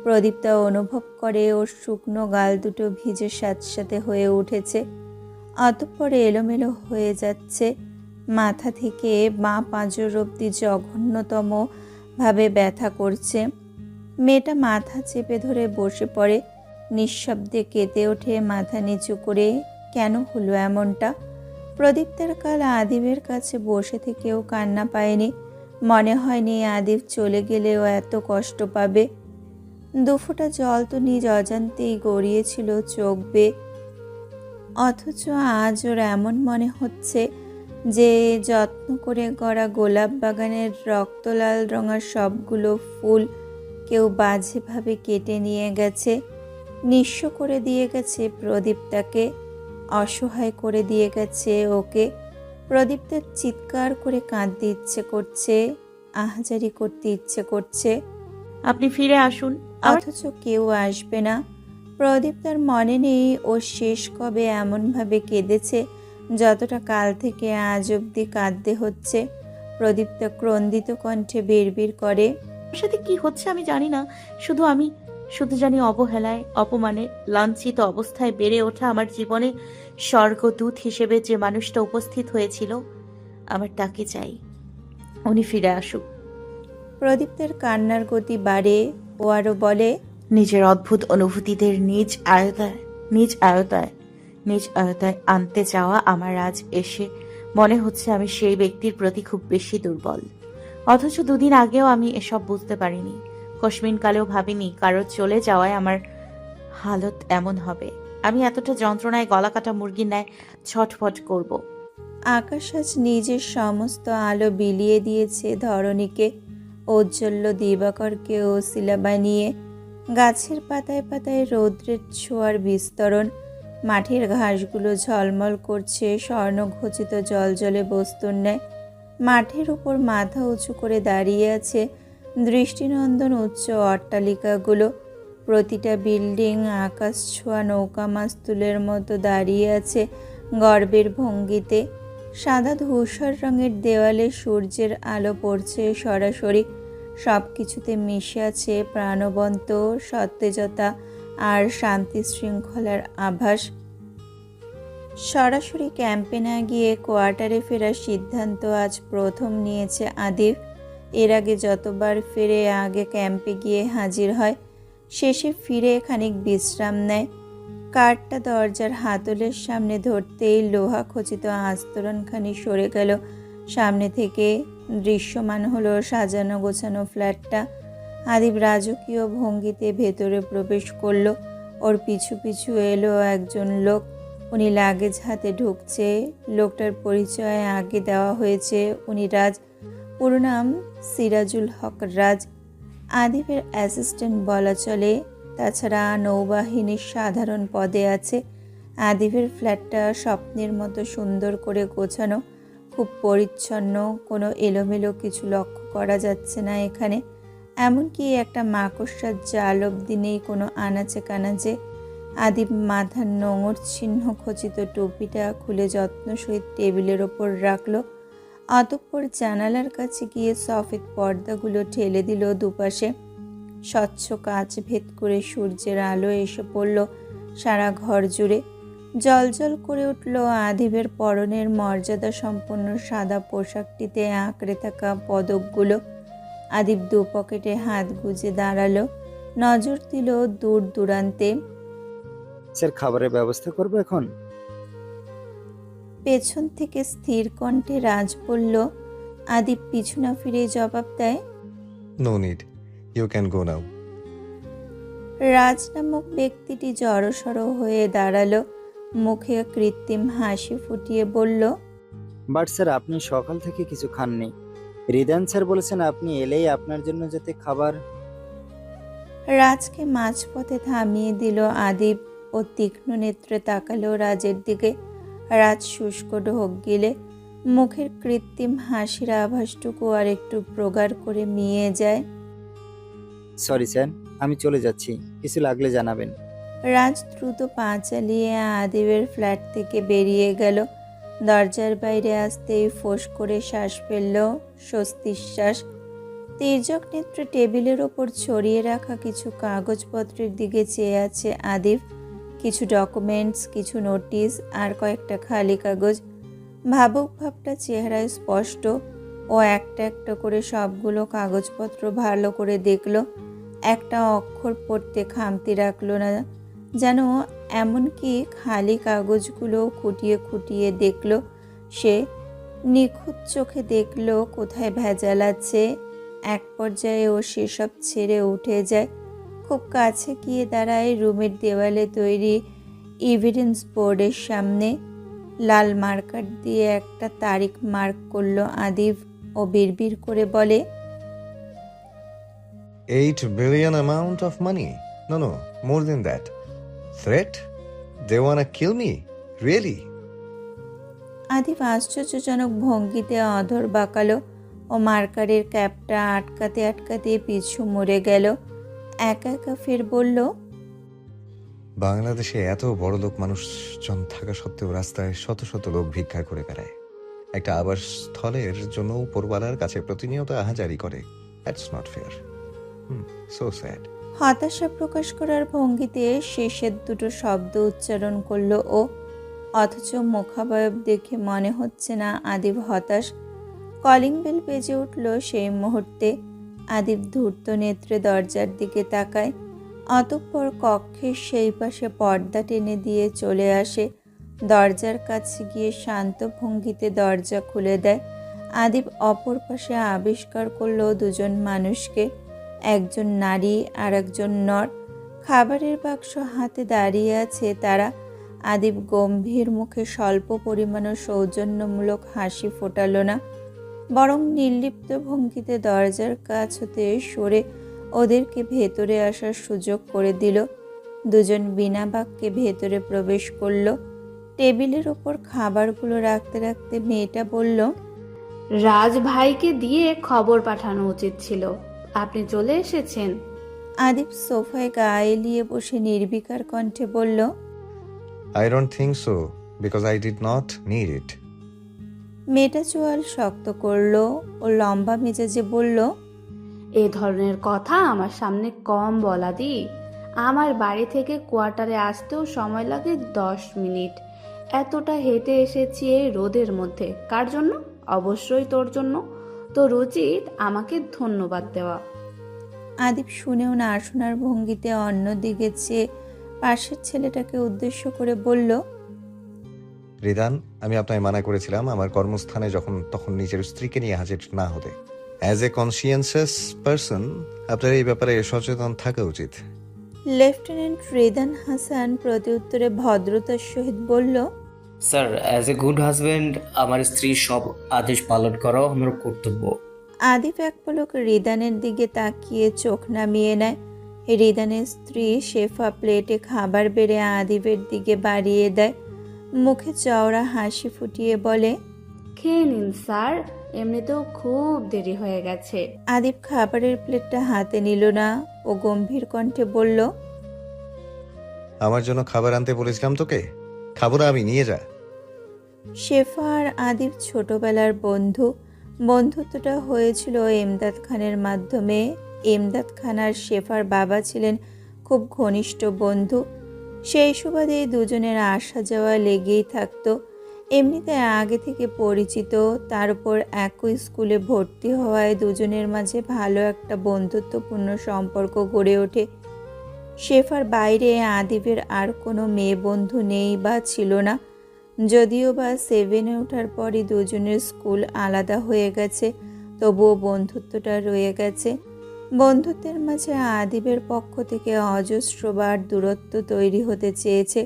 প্রদীপ্তা অনুভব করে ওর শুকনো গাল দুটো ভিজে স্যাঁতস্যাঁতে হয়ে উঠেছে। অতঃপর এলোমেলো হয়ে যাচ্ছে। মাথা থেকে বাঁ পাঁজর অবধি জঘন্যতম ভাবে ব্যথা করছে। মেয়েটা মাথা চেপে ধরে বসে পড়ে, নিঃশব্দে কেঁদে ওঠে মাথা নিচু করে। কেন হলো এমনটা? প্রদীপ্তার কাল আদিবের কাছে বসে থেকেও কান্না পায়নি। মনে হয়নি আদিব চলে গেলেও এত কষ্ট পাবে। দুফোঁটা জল তো নিজ অজান্তেই গড়িয়েছিল চোখ বেয়ে। অথচ আজ ওর এমন মনে হচ্ছে যে যত্ন করে গড়া গোলাপ বাগানের রক্তলাল রঙা সবগুলো ফুল কেউ বাজেভাবে কেটে নিয়ে গেছে, নিঃস্ব করে দিয়ে গেছে প্রদীপ্তাকে, অসহায় করে দিয়ে গেছে ওকে। প্রদীপ্তার চিৎকার করে কাঁদতে ইচ্ছে করছে, আহাজারি করতে ইচ্ছে করছে, আপনি ফিরে আসুন। অথচ কেউ আসবে না। প্রদীপ্তার মনে নেই ও শেষ কবে এমনভাবে কেঁদেছে যতটা কাল থেকে আজ অবধি কাঁদতে হচ্ছে। প্রদীপ্তা ক্রন্দিত কণ্ঠে বিড়বিড় করে, আমার সাথে কি হচ্ছে আমি জানি না, আমি শুধু জানি অবহেলায়, অপমানে, লাঞ্ছিত অবস্থায় বেড়ে ওঠা আমার জীবনে স্বর্গদূত হিসেবে যে মানুষটা উপস্থিত হয়েছিল, আমার তাকে চাই। উনি ফিরে আসুক। প্রদীপ্তার কান্নার গতি বাড়ে। ও আরও বলে, নিজের অদ্ভুত অনুভূতিদের নিজ আয়তায় আনতে চাওয়া আমার আজ এসে মনে হচ্ছে আমি সেই ব্যক্তির প্রতি খুব বেশি দুর্বল। অথচ দুদিন আগেও আমি এসব বুঝতে পারিনি। কসমিন কালেও ভাবিনি কারোর চলে যাওয়ায় আমার হালত এমন হবে। আমি এতটা যন্ত্রণায় গলা কাটা মুরগির ন্যায় ছটফট করব। আকাশ আজ নিজের সমস্ত আলো বিলিয়ে দিয়েছে ধরণীকে, ঔজ্জ্বল্য দিবাকরকে ওসিলা বানিয়ে। গাছের পাতায় পাতায় রৌদ্রের ছোঁয়ার বিস্তরণ, মাঠের ঘাসগুলো ঝলমল করছে স্বর্ণখচিত জলজলে বস্তুর ন্যায়। মাঠের উপর মাথা উঁচু করে দাঁড়িয়ে আছে দৃষ্টিনন্দন উচ্চ অট্টালিকাগুলো। প্রতিটা বিল্ডিং আকাশ ছোঁয়া নৌকা মাস্তুলের মতো দাঁড়িয়ে আছে গর্বের ভঙ্গিতে। সাদা ধূসর রঙের দেওয়ালে সূর্যের আলো পড়ছে সরাসরি। সব কিছুতে মিশে আছে প্রাণবন্ত সতেজতা আর শান্তি শৃঙ্খলার আভাস। সরাসরি ক্যাম্পে না গিয়ে কোয়ার্টারে ফেরার সিদ্ধান্ত আজ প্রথম নিয়েছে আদিব। এর আগে যতবার ফিরে আগে ক্যাম্পে গিয়ে হাজির হয়, শেষে ফিরে খানিক বিশ্রাম নেয়। কার্ডটা দরজার হাতলের সামনে ধরতেই লোহা খচিত আস্তরণখানি সরে গেল সামনে থেকে। দৃশ্যমান হলো সাজানো গোছানো ফ্ল্যাটটা। আদিব রাজকীয় ভঙ্গিতে ভেতরে প্রবেশ করলো। ওর পিছু পিছু এলো একজন লোক। উনি লাগেজ হাতে ঢুকছে। লোকটার পরিচয় আগে দেওয়া হয়েছে। উনি রাজ, পুরো নাম সিরাজুল হক রাজ। আদিবের অ্যাসিস্ট্যান্ট বলা চলে, তাছাড়া নৌবাহিনীর সাধারণ পদে আছে। আদিবের ফ্ল্যাটটা স্বপ্নের মতো সুন্দর করে গোছানো, খুব পরিচ্ছন্ন, কোনো এলোমেলো কিছু লক্ষ্য করা যাচ্ছে না এখানে। এমনকি একটা মাকড়সার জাল অব্দি নেই কোনো আনাচে কানাচে। আদিব মাথার নোঙর চিহ্ন খচিত টুপিটা খুলে যত্ন সহিত টেবিলের ওপর রাখলো। অতঃপর জানালার কাছে গিয়ে সফেদ পর্দাগুলো ঠেলে দিল দুপাশে। স্বচ্ছ কাচ ভেদ করে সূর্যের আলো এসে পড়ল সারা ঘর জুড়ে। জলজল করে উঠল আদিবের পরনের মর্যাদা সম্পন্ন সাদা পোশাকটিতে আঁকড়ে থাকা পদকগুলো। আদিব দু পকেটে হাত গুজে দাঁড়ালো, নজর দিল দূর দূরান্তে। স্যার, খাবারের ব্যবস্থা করবো এখন? পেছন থেকে স্থির কণ্ঠে রাজ বলল। আদিব পিছু না ফিরে জবাব দেয়, no need, you can go now. Raj নামক ব্যক্তিটি জড়সড় হয়ে দাঁড়ালো, মুখে কৃত্রিম হাসি ফুটিয়ে বলল, বাট স্যার, আপনি সকাল থেকে কিছু খাননি। রিদান স্যার বলেছেন আপনি এলেই আপনার জন্য যাতে খাবার। রাজকে মাঝপথে থামিয়ে দিল আদিব। ও তীক্ষ্ণ নেত্রে তাকালো রাজের দিকে। রাজ শুষ্ক ঢোক গিলে মুখের কৃত্রিম হাসির আভাসটুকু আর একটু প্রগাঢ় করে মিয়ে যায়। সরি স্যার, আমি চলে যাচ্ছি, কিছু লাগলে জানাবেন। রাজ দ্রুত পা চালিয়ে আদিবের ফ্ল্যাট থেকে বেরিয়ে গেল। দরজার বাইরে আসতেই ফোঁস করে শ্বাস ফেলল, স্বস্তির শ্বাস। তির্যক নেত্রে টেবিলের ওপর ছড়িয়ে রাখা কিছু কাগজপত্রের দিকে চেয়ে আছে আদিব। কিছু ডকুমেন্টস, কিছু নোটিশ আর কয়েকটা খালি কাগজ। ভাবুক ভাবটা চেহারায় স্পষ্ট। ও একটা একটা করে সবগুলো কাগজপত্র ভালো করে দেখল। একটা অক্ষর পড়তে খামতি রাখলো না যেন। এমনকি খালি কাগজগুলো খুঁটিয়ে খুঁটিয়ে দেখল সে। নিখুঁত চোখে দেখল কোথায় ভেজাল আছে। এক পর্যায়ে ও সেসব ছেড়ে উঠে যায়। খুব কাছে গিয়ে দাঁড়ায় রুমের দেওয়ালে তৈরি এভিডেন্স বোর্ডের সামনে। লাল মার্কার দিয়ে একটা তারিখ মার্ক করলো আদিব। ও বিড়বিড় করে বলে, 8 billion amount of money? No, more than that. Threat? They wanna kill me? Really? Adib আশ্চর্যজনক ভঙ্গিতে অধর বাঁকালো। ও মার্কারের ক্যাপটা আটকাতে আটকাতে পিছু মরে গেল। একা একা ফের বলল, বাংলাদেশে এত বড় লোক মানুষজন থাকা সত্ত্বেও রাস্তায় শত শত লোক ভিক্ষা করে বেড়ায়। একটা আবাসস্থলের জন্য উপরওয়ালার কাছে প্রতিনিয়ত আহাজারি করে। That's not fair. So sad. হতাশা প্রকাশ করার ভঙ্গিতে শেষের দুটো শব্দ উচ্চারণ করলো ও। অথচ মুখাবয়ব দেখে মনে হচ্ছে না আদিব হতাশ। কলিং বেল বেজে উঠল সেই মুহূর্তে। আদিব ধূর্ত নেত্রে দরজার দিকে তাকায়। অতঃপর কক্ষের সেই পাশে পর্দা টেনে দিয়ে চলে আসে। দরজার কাছে গিয়ে শান্ত ভঙ্গিতে দরজা খুলে দেয়। আদিব অপর পাশে আবিষ্কার করলো দুজন মানুষকে, একজন নারী আর একজন নর। খাবারের বাক্স হাতে দাঁড়িয়ে আছে তারা। আদিব গম্ভীর মুখে স্বল্প পরিমাণ সৌজন্যমূলক হাসি ফোটালো না, বরং নির্লিপ্ত ভঙ্গিতে দরজার কাছ হতে সরে ওদেরকে ভেতরে আসার সুযোগ করে দিল। দুজন বিনা বাক্যে ভেতরে প্রবেশ করলো। টেবিলের ওপর খাবারগুলো রাখতে রাখতে মেয়েটা বলল, রাজ ভাইকে দিয়ে খবর পাঠানো উচিত ছিল। আপনি চলে এসেছেন। আদিব সোফায় গা এলিয়ে বসে নির্বিকার কণ্ঠে বলল, I don't think so, because I did not need it. মেয়েটা চোয়াল শক্ত করলো ও লম্বা মেজাজে বলল, এ ধরনের কথা আমার সামনে কম বলা দি। আমার বাড়ি থেকে কোয়ার্টারে আসতেও সময় লাগে 10 মিনিট। এতটা হেঁটে এসেছি এই রোদের মধ্যে। কার জন্য? অবশ্যই তোর জন্য। তোর উচিত আমাকে ধন্যবাদ দেওয়া। আদিব শুনেও না শোনার ভঙ্গিতে অন্যদিকে চেয়ে পাশের ছেলেটাকে উদ্দেশ্য করে বলল, রিদান, আমি আপনাকে মানা করেছিলাম আমার কর্মস্থানে তখন নিজের স্ত্রীকে নিয়ে হাজির না হতে। অ্যাজ এ কনসিয়েন্সিয়াস পারসন আপনার এই ব্যাপারে সচেতন থাকা উচিত। লেফটেন্যান্ট রিদান হাসান প্রত্যুত্তরে ভদ্রতার সহিত বলল, sir, as a good husband আমার স্ত্রীর সব আদেশ পালন করাও আমার কর্তব্য। আদিব এক পলক রিদানের দিকে তাকিয়ে চোখ নামিয়ে নেয়। রিদানের স্ত্রী শেফা প্লেটে খাবার বেড়ে আদিবের দিকে বাড়িয়ে দেয়। মুখে চওড়া হাসি ফুটিয়ে বলে, খেয়ে নিন স্যার, এমনিতেও খুব দেরি হয়ে গেছে। আদিব খাবারের প্লেটটা হাতে নিল না ও গম্ভীর কণ্ঠে বলল, আমার জন্য খাবার আনতে বলেছিলাম তোকে, খাবো না আমি, নিয়ে যা। শেফা আর আদিব ছোটবেলার বন্ধু। বন্ধুত্বটা হয়েছিল এমদাদ খানের মাধ্যমে। এমদাদ খান আর শেফার বাবা ছিলেন খুব ঘনিষ্ঠ বন্ধু। সেই সুবাদে দুজনের আসা যাওয়া লেগেই থাকতো। এমনিতে আগে থেকে পরিচিত, তার উপর একই স্কুলে ভর্তি হওয়ায় দুজনের মাঝে ভালো একটা বন্ধুত্বপূর্ণ সম্পর্ক গড়ে ওঠে। শেফার বাইরে আদিবের আর কোনো মেয়ে বন্ধু নেই বা ছিল না। যদিও বা 7-এ ওঠার পরই দুজনের স্কুল আলাদা হয়ে গেছে, তবুও বন্ধুত্বটা রয়ে গেছে। বন্ধুত্বের মাঝে আদিবের পক্ষ থেকে অজস্রবার দূরত্ব তৈরি হতে চেয়েছে,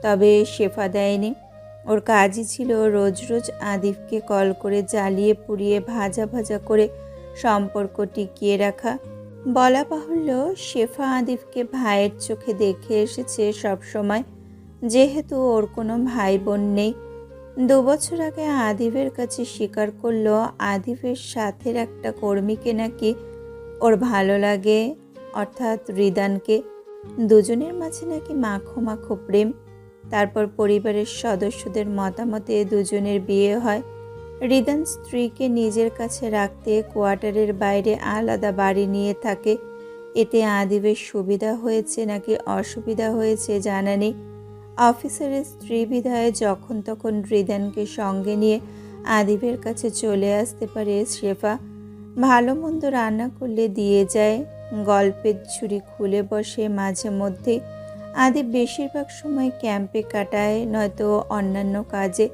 তবে শেফা দেয়নি। ওর কাজই ছিল রোজ রোজ আদিবকে কল করে জ্বালিয়ে পুড়িয়ে ভাজা ভাজা করে সম্পর্ক টিকিয়ে রাখা। বলা বাহুল্য, শেফা আদিবকে ভাইয়ের চোখে দেখে এসেছে সবসময়, যেহেতু ওর কোনো ভাই বোন নেই। 2 বছর আগে আদিবের কাছে স্বীকার করলো আদিবের সাথের একটা কর্মীকে নাকি ওর ভালো লাগে, অর্থাৎ রিদানকে। দুজনের মাঝে নাকি মাখো মাখো প্রেম। তারপর পরিবারের সদস্যদের মতামতে দুজনের বিয়ে হয়। রিদান স্ত্রীকে নিজের কাছে রাখতে কোয়ার্টারের বাইরে আলাদা বাড়ি নিয়ে থাকে। এতে আদিবের সুবিধা হয়েছে নাকি অসুবিধা হয়েছে জানা নেই। অফিসারের স্ত্রী বিধায় যখন তখন রিদানকে সঙ্গে নিয়ে আদিবের কাছে চলে আসতে পারে শেফা। ভালো মন্দ রান্না করলে দিয়ে যায়, গল্পের ঝুড়ি খুলে বসে মাঝে মধ্যে। আদিব বেশিরভাগ সময় ক্যাম্পে কাটায়, নয়তো অন্যান্য কাজে।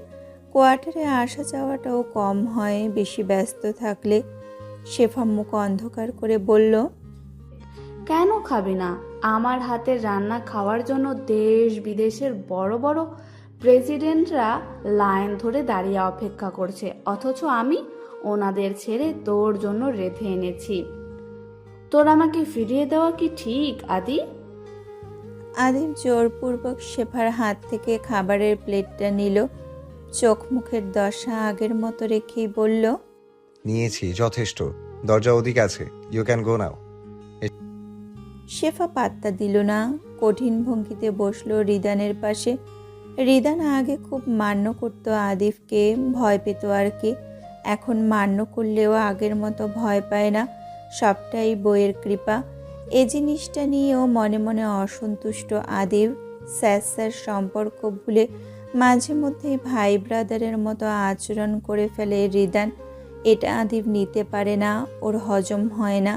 কোয়ার্টারে আসা যাওয়াটাও কম হয় বেশি ব্যস্ত থাকলে। শেফা মুখ অন্ধকার করে বলল, কেন খাবি না? আমার হাতের রান্না খাওয়ার জন্য দেশ বিদেশের বড় বড় প্রেসিডেন্টরা লাইন ধরে দাঁড়িয়ে অপেক্ষা করছে, অথচ আমি ওনাদের ছেড়ে তোর জন্য রেঁধে এনেছি। তোর আমাকে ফিরিয়ে দেওয়া কি ঠিক আদি? আদিব জোরপূর্বক শেফার হাত থেকে খাবারের প্লেটটা নিল। চোখ মুখের দশা আগের মতো রেখেই বলল, নিয়েছি, যথেষ্ট। দরজা ওদিকে আছে, ইউ ক্যান গো নাও। শেফা পাত্তা দিল না, কঠিন ভঙ্গিতে বসলো রিদানের পাশে। রিদান আগে খুব মান্য করতো আদিবকে, ভয় পেত আর কি। এখন মান্য করলেও আগের মতো ভয় পায় না, সবটাই বইয়ের কৃপা। এ জিনিসটা নিয়েও মনে মনে অসন্তুষ্ট আদিব। স্যার সম্পর্ক ভুলে মাঝে মধ্যেই ভাই ব্রাদারের মতো আচরণ করে ফেলে রিদান। এটা আদিব নিতে পারে না, ওর হজম হয় না।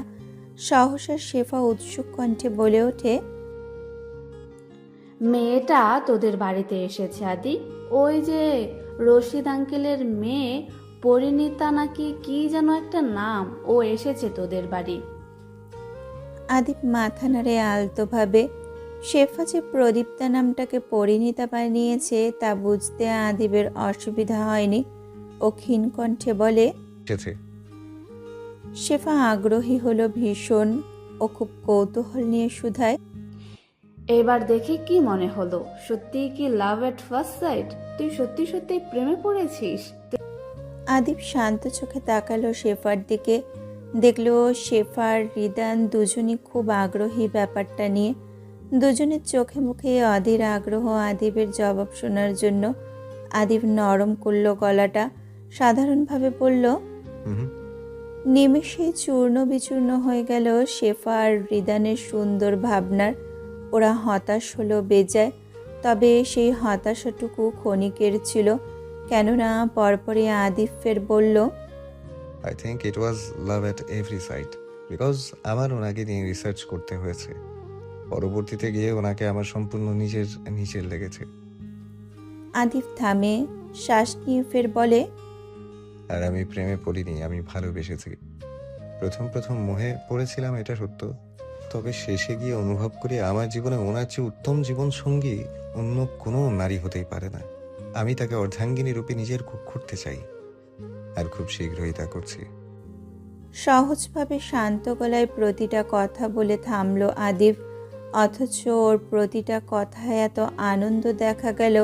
সহসা শেফা উৎসুক কণ্ঠে বলে ওঠে, মেয়েটা তোদের বাড়িতে এসেছে আদি, ওই যে রশিদ আঙ্কেলের মেয়ে পরিণীতা নাকি কি যেন একটা নাম, ও এসেছে তোদের বাড়ি। আদিব মাথা নাড়ে আলতোভাবে। শেফা যে প্রদীপ্তা নামটাকে পরিণীতা বানিয়েছে তা বুঝতে আদিবের অসুবিধা হয়নি। ও ক্ষীণ কণ্ঠে বলে, এসেছে। শেফা আগ্রহী হলো ভীষণ। ও খুব কৌতূহল নিয়ে শুধায়, এবার দেখে কি মনে হলো? সত্যিই কি লাভ এট ফার্স্ট সাইট? তুই সত্যি সত্যি প্রেমে পড়েছিস? আদিব শান্ত চোখে তাকালো শেফার দিকে। দেখলো শেফার রিদান দুজনই খুব আগ্রহী ব্যাপারটা নিয়ে। দুজনের চোখে মুখে অধীর আগ্রহ আদিবের জবাব শোনার জন্য। আদিব নরম করলো গলাটা, সাধারণভাবে বলল, হুম। নিমেষেই চূর্ণ বিচূর্ণ হয়ে গেল শেফা আর রিদানের সুন্দর ভাবনার। ওরা হতাশ হলো বেজায়, তবে সেই হতাশাটুকু ক্ষণিকের ছিল, কেননা পরপরই আদিব ফের বলল, I think it was love at every side, because আমার ওনাকে নিয়ে রিসার্চ করতে হয়েছে। পরবর্তীতে গিয়ে ওনাকে আমার সম্পূর্ণ নিজের লেগেছে। আদিব থামে, শ্বাস নিয়ে ফের বলে, আর আমি প্রেমে পড়িনি, আমি ভালোবেসেছি। প্রথম মোহে পড়েছিলাম, এটা সত্য। তবে শেষে গিয়ে অনুভব করি আমার জীবনে ওনার চেয়ে উত্তম জীবন সঙ্গী অন্য কোনো নারী হতেই পারে না। আমি তাকে অর্ধাঙ্গিনী রূপে নিজের করতে চাই, আর খুব শীঘ্রই তা করছি। সহজভাবে শান্ত গলায় প্রতিটা কথা বলে থামলো আদিব। অথচ ওর প্রতিটা কথায় এত আনন্দ দেখা গেল,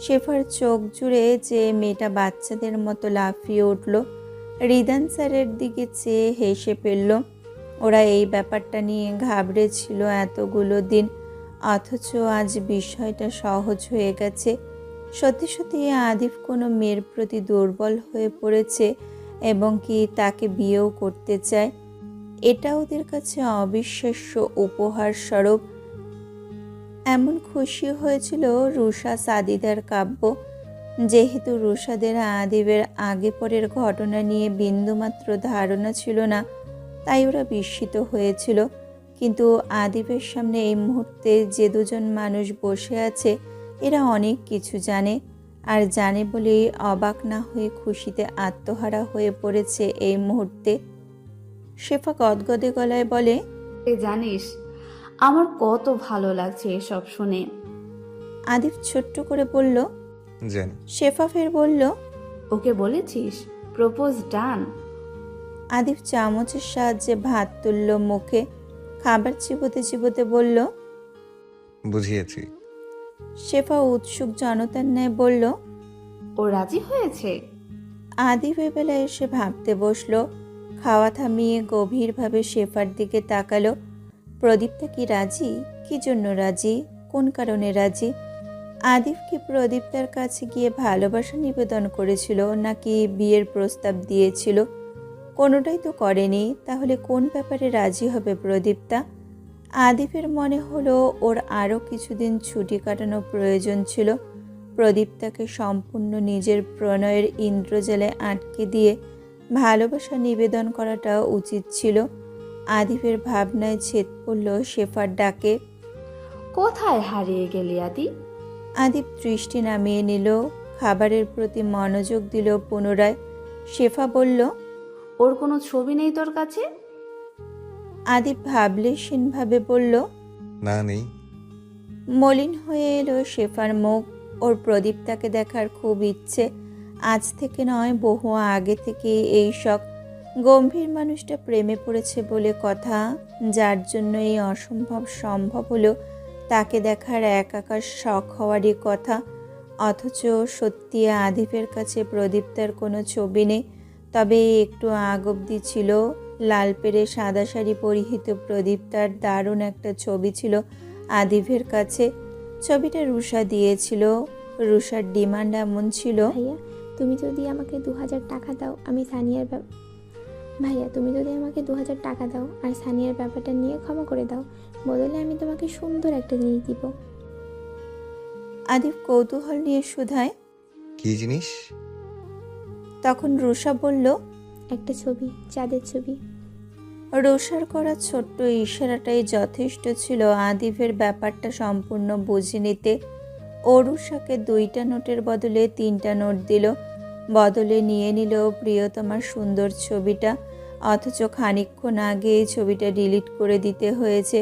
শেফার চোখ জুড়ে যে মেয়েটা বাচ্চাদের মতো লাফিয়ে উঠল। রিদান স্যারের দিকে চেয়ে হেসে ফেলল। ওরা এই ব্যাপারটা নিয়ে ঘাবড়েছিল এতগুলো দিন, অথচ আজ বিষয়টা সহজ হয়ে গেছে। সত্যি সত্যি আদিব কোনো মেয়ের প্রতি দুর্বল হয়ে পড়েছে এবং কি তাকে বিয়েও করতে চায়। এটা ওদের কাছে অবিশ্বাস্য উপহার স্বরূপ। এমন খুশি হয়েছিল রুষা সাদিদার কাব্য। যেহেতু রুষাদের আদিবের আগে পরের ঘটনা নিয়ে বিন্দুমাত্র ধারণা ছিল না, তাই ওরা বিস্মিত হয়েছিল। কিন্তু আদিবের সামনে এই মুহূর্তে যে দুজন মানুষ বসে আছে, এরা অনেক কিছু জানে, আর জানে বলেই অবাক না হয়ে খুশিতে আত্মহারা হয়ে পড়েছে এই মুহূর্তে। শেফা গদগদে গলায় বলে, জানিস আমার কত ভালো লাগছে এসব শুনে। আদিব ছোট্ট করে বলল। জানি। শেফা ফের বলল, ওকে বলেছিস প্রপোজ ডান? আদিব চামচের সাহায্যে ভাত তুলল মুখে, খাবার চিবোতে চিবোতে বলল, বুঝিয়েছি। শেফা উৎসুক জনতার ন্যায় বলল, ও রাজি হয়েছে? আদিব এবেলা এসে ভাবতে বসলো। খাওয়া থামিয়ে গভীরভাবে শেফার দিকে তাকালো। প্রদীপটা কি রাজি? কি জন্য রাজি? কোন কারণে রাজি? আদিব কি প্রদীপটার কাছে গিয়ে ভালোবাসা নিবেদন করেছিল, নাকি বিয়ের প্রস্তাব দিয়েছিল? কোনোটাই তো করেনি। তাহলে কোন ব্যাপারে রাজি হবে প্রদীপটা? আদিবের মনে হলো ওর আরও কিছুদিন ছুটি কাটানো প্রয়োজন ছিল। প্রদীপটাকে সম্পূর্ণ নিজের প্রণয়ের ইন্দ্রজালে আটকে দিয়ে ভালোবাসা নিবেদন করাটা উচিত ছিল। আদিবের ভাবনায় ছেদ পড়ল শেফার ডাকে। কোথায় হারিয়ে গেলি আদি? আদিব দৃষ্টি নামিয়ে নিল, খাবারের প্রতি মনোযোগ দিল পুনরায়। শেফা বলল, ওর কোনো ছবি নেই তোর কাছে? আদিব ভাবলেশীনভাবে বলল, না, নেই। মলিন হয়ে এলো শেফার মুখ। ওর প্রদীপটাকে দেখার খুব ইচ্ছে, আজ থেকে নয় বহু আগে থেকে এই শখ। গম্ভীর মানুষটা প্রেমে পড়েছে বলে কথা, যার জন্য এই অসম্ভব সম্ভব হলো তাকে দেখার একাকার শখ হওয়ারই কথা। অথচ সত্যি আদিবের কাছে প্রদীপটার কোনো ছবি নেই। তবে একটু আগ অবধি ছিল, লাল পেরে সাদা শাড়ি পরিহিত প্রদীপটার দারুণ একটা ছবি ছিল আদিবের কাছে। ছবিটা রুষা দিয়েছিল। রুষার ডিমান্ড এমন ছিল, ভাইয়া তুমি যদি আমাকে 2000 টাকা দাও, আমি আর সানিয়ার ব্যাপারটা নিয়ে ক্ষমা করে দাও, বদলে আমি তোমাকে সুন্দর একটা জিনিস দিব। আদিব কৌতূহল নিয়ে শুধায়, কি জিনিস? তখন রুষা বলল, একটা ছবি, চাঁদের ছবি। রুষার করা ছোট্ট ইশারাটাই যথেষ্ট ছিল আদিবের ব্যাপারটা সম্পূর্ণ বুঝে নিতে। ও রুষাকে 2টা নোটের বদলে 3টা নোট দিল। বদলে নিয়ে নিল প্রিয়তমার সুন্দর ছবিটা। অথচ খানিকক্ষণ আগে এই ছবিটা ডিলিট করে দিতে হয়েছে,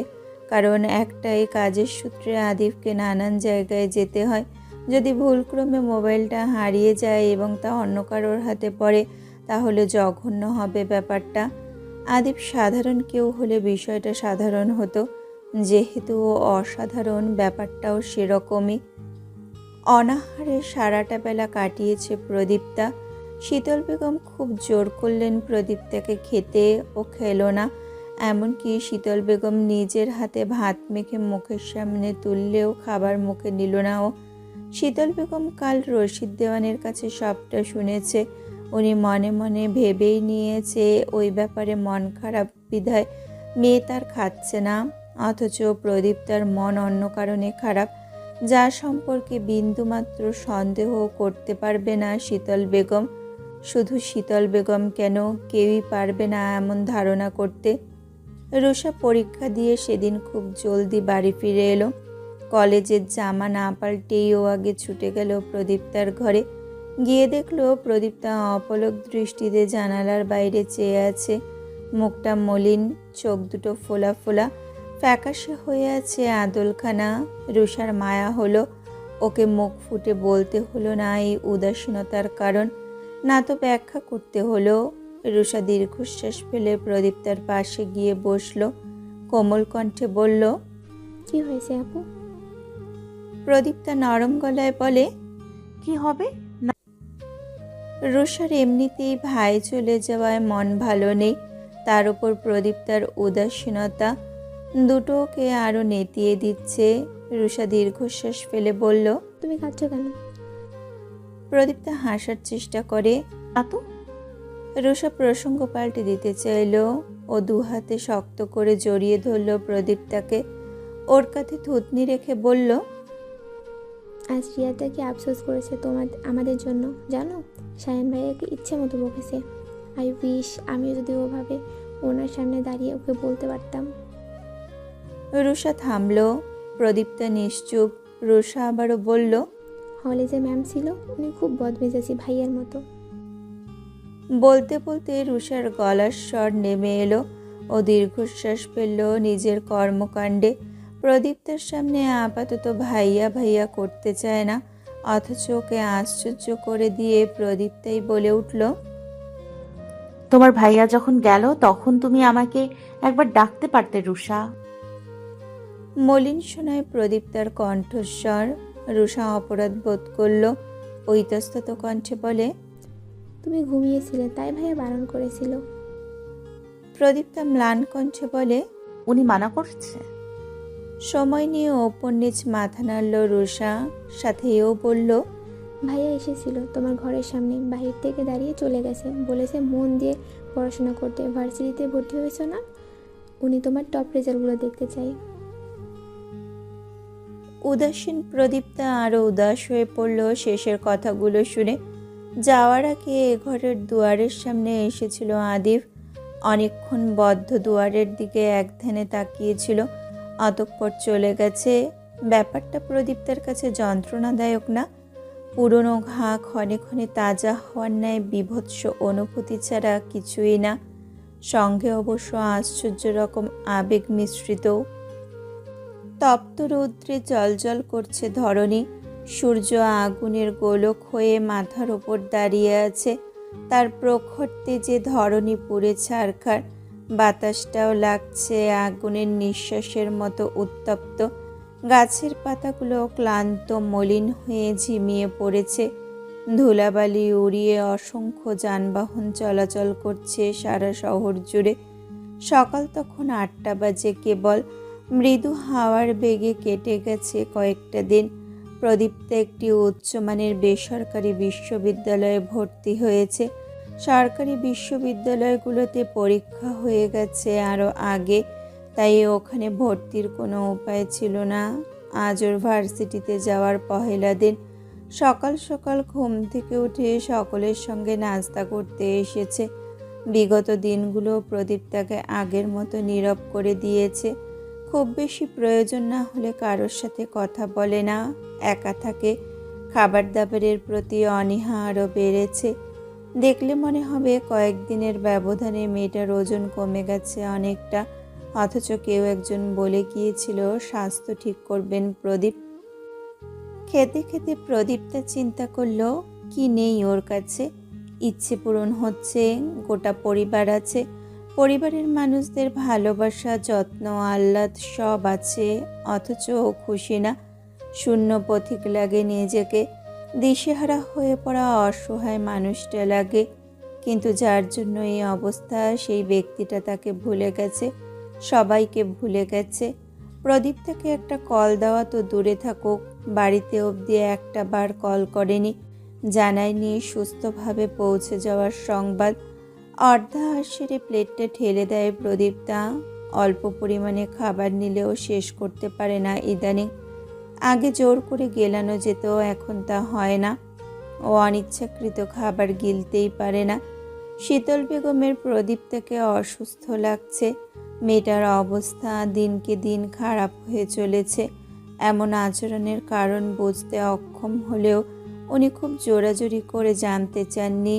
কারণ একটাই কাজের সূত্রে আদিবকে নানান জায়গায় যেতে হয়। যদি ভুলক্রমে মোবাইলটা হারিয়ে যায় এবং তা অন্য কারোর হাতে পড়ে, তাহলে জঘন্য হবে ব্যাপারটা। আদিব সাধারণ কেউ হলে বিষয়টা সাধারণ হতো, যেহেতু ও অসাধারণ ব্যাপারটাও সেরকমই। অনাহারে সারাটা বেলা কাটিয়েছে প্রদীপ্তা। শীতল বেগম খুব জোর করলেন প্রদীপ্তাকে খেতে, ও খেলো না। এমনকি শীতল বেগম নিজের হাতে ভাত মেখে মুখের সামনে তুললেও খাবার মুখে নিল না ও। শীতল বেগম কাল রশিদ দেওয়ানের কাছে সবটা শুনেছে। উনি মনে মনে ভেবেই নিয়েছে ওই ব্যাপারে মন খারাপ বিধায় মেয়ে তার খাচ্ছে না। অথচ প্রদীপ্তার মন অন্য কারণে খারাপ, যা সম্পর্কে বিন্দুমাত্র সন্দেহ করতে পারবে না শীতল বেগম। শুধু শীতল বেগম কেন, কেউই পারবে না এমন ধারণা করতে। রুষা পরীক্ষা দিয়ে সেদিন খুব জলদি বাড়ি ফিরে এলো। কলেজের জামা না পাল্টেই ও আগে ছুটে গেল প্রদীপ্তার ঘরে। গিয়ে দেখলো প্রদীপ্তা অপলক দৃষ্টিতে জানালার বাইরে চেয়ে আছে। মুখটা মলিন, চোখ দুটো ফোলা ফোলা, ফ্যাকাশে হয়ে আছে আদলখানা। রুষার মায়া হলো, ওকে মুখ ফুটে বলতে হলো না এই উদাসীনতার কারণ, না তো ব্যাখ্যা করতে হলো। রুষা দীর্ঘশ্বাস ফেলে প্রদীপ্তার পাশে গিয়ে বসলো, কোমল কণ্ঠে বলল, কি হয়েছে আপু? প্রদীপ্তা নরম গলায় বলে, কি হবে? রুষার এমনিতেই ভাই চলে যাওয়ায় মন ভালো নেই, তার উপর প্রদীপ্তার উদাসীনতা দুটোকে আরো নেতিয়ে দিচ্ছে। রুষা দীর্ঘশ্বাস ফেলে বলল, তুমি কাঁদছ কেন? প্রদীপ্তা হাসার চেষ্টা করে। তো রুষা প্রসঙ্গ পাল্টে দিতে চাইল। ও দু হাতে শক্ত করে জড়িয়ে ধরল প্রদীপ্তাকে, ওর কাঁধে থুতনি রেখে বলল, আজ রিয়াটা কি আফসোস করেছে আমাদের জন্য জানো? সায়ান ভাইয়াকে ইচ্ছে মতো বকেছে। আই উইশ আমিও যদি ওভাবে ওনার সামনে দাঁড়িয়ে ওকে বলতে পারতাম। রুষা থামল। প্রদীপ্তা নিশ্চুপ। রুষা আবারও বলল, হলে যে ম্যাম ছিল উনি খুব বদমেজাজি ভাইয়ার মতো। বলতে বলতে রুষার গলার স্বর নেমে এলো। ও দীর্ঘশ্বাস ফেলল নিজের কর্মকাণ্ডে। প্রদীপ্তার সামনে আপাতত ভাইয়া ভাইয়া করতে চায় না, অথচ ওকে আশ্চর্য করে দিয়ে প্রদীপ্তাই বলে উঠল, তোমার ভাইয়া যখন গেল তখন তুমি আমাকে একবার ডাকতে পারতে রুষা। মলিন শোনায় প্রদীপ্তার কণ্ঠস্বর। রুষা অপরাধ বোধ করল। ওই ইতস্তত কণ্ঠে বলে, তুমি ঘুমিয়েছিলে তাই ভাইয়া বারণ করেছিল। প্রদীপ্তা ম্লান কণ্ঠে বলে, উনি মানা করছে? সময় নিয়ে ওপর নিচ মাথা নাড়ল রুষা। সাথে এও বলল, ভাইয়া এসেছিল তোমার ঘরের সামনে, বাহির থেকে দাঁড়িয়ে চলে গেছে, বলেছে মন দিয়ে পড়াশোনা করতে, ভার্সিটিতে ভর্তি হয়েছ না, উনি তোমার টপ রেজাল্টগুলো দেখতে চাই। উদাসীন প্রদীপ্তা আরও উদাস হয়ে পড়ল শেষের কথাগুলো শুনে। যাওয়ার আগে এ ঘরের দুয়ারের সামনে এসেছিল আদিব। অনেকক্ষণ বদ্ধ দুয়ারের দিকে এক ধ্যানে তাকিয়েছিল, অতঃপর চলে গেছে। ব্যাপারটা প্রদীপ্তার কাছে যন্ত্রণাদায়ক না, পুরনো ঘা ক্ষণে ক্ষণে তাজা হওয়ার ন্যায় বিভৎস অনুভূতি ছাড়া কিছুই না। সঙ্গে অবশ্য আশ্চর্য রকম আবেগ মিশ্রিত। তপ্ত রৌদ্রে জলজল করছে ধরণী। সূর্য আগুনের গোলক হয়ে মাথার ওপর দাঁড়িয়ে আছে। তার প্রখর তেজে ধরণী পুড়ে ছারখার। বাতাসটাও লাগছে আগুনের নিঃশ্বাসের মতো উত্তপ্ত। গাছের পাতাগুলো ক্লান্ত মলিন হয়ে ঝিমিয়ে পড়েছে। ধুলাবালি উড়িয়ে অসংখ্য যানবাহন চলাচল করছে সারা শহর জুড়ে। সকাল তখন 8টা বাজে কেবল। মৃদু হাওয়ার বেগে কেটে গেছে কয়েকটা দিন। প্রদীপ্তা একটি উচ্চমানের বেসরকারি বিশ্ববিদ্যালয়ে ভর্তি হয়েছে। সরকারি বিশ্ববিদ্যালয়গুলোতে পরীক্ষা হয়ে গেছে আরও আগে, তাই ওখানে ভর্তির কোনো উপায় ছিল না। আজ ওর ভার্সিটিতে যাওয়ার পহেলা দিন। সকাল সকাল ঘুম থেকে উঠে সকলের সঙ্গে নাস্তা করতে এসেছে। বিগত দিনগুলো প্রদীপ্তাকে আগের মতো নীরব করে দিয়েছে। খুব বেশি প্রয়োজন না হলে কারোর সাথে কথা বলে না, একা থাকে। খাবার দাবারের প্রতি অনীহা আরও বেড়েছে। দেখলে মনে হবে কয়েকদিনের ব্যবধানে মেয়েটার ওজন কমে গেছে অনেকটা। অথচ কেউ একজন বলে গিয়েছিল স্বাস্থ্য ঠিক করবেন প্রদীপ। খেতে খেতে প্রদীপটা চিন্তা করলো, কি নেই ওর কাছে? ইচ্ছে পূরণ হচ্ছে, গোটা পরিবার আছে, পরিবারের মানুষদের ভালোবাসা, যত্ন, আহ্লাদ সব আছে, অথচ ও খুশি না। শূন্য পথিক লাগে নিজেকে, দিশেহারা হয়ে পড়া অসহায় মানুষটা লাগে। কিন্তু যার জন্য এই অবস্থা, সেই ব্যক্তিটা তাকে ভুলে গেছে, সবাইকে ভুলে গেছে। প্রদীপ তাকে একটা কল দেওয়া তো দূরে থাকুক, বাড়িতে অবধি একটা বার কল করেনি, জানায়নি সুস্থভাবে পৌঁছে যাওয়ার সংবাদ। অর্ধা সেরে প্লেটটা ঠেলে দেয় প্রদীপটা। অল্প পরিমাণে খাবার নিলেও শেষ করতে পারে না ইদানিং। আগে জোর করে গেলানো যেত, এখন তা হয় না। ও অনিচ্ছাকৃত খাবার গিলতেই পারে না। শীতল বেগমের প্রদীপটাকে অসুস্থ লাগছে। মেয়েটার অবস্থা দিনকে দিন খারাপ হয়ে চলেছে। এমন আচরণের কারণ বুঝতে অক্ষম হলেও উনি খুব জোরাজুরি করে জানতে চাননি,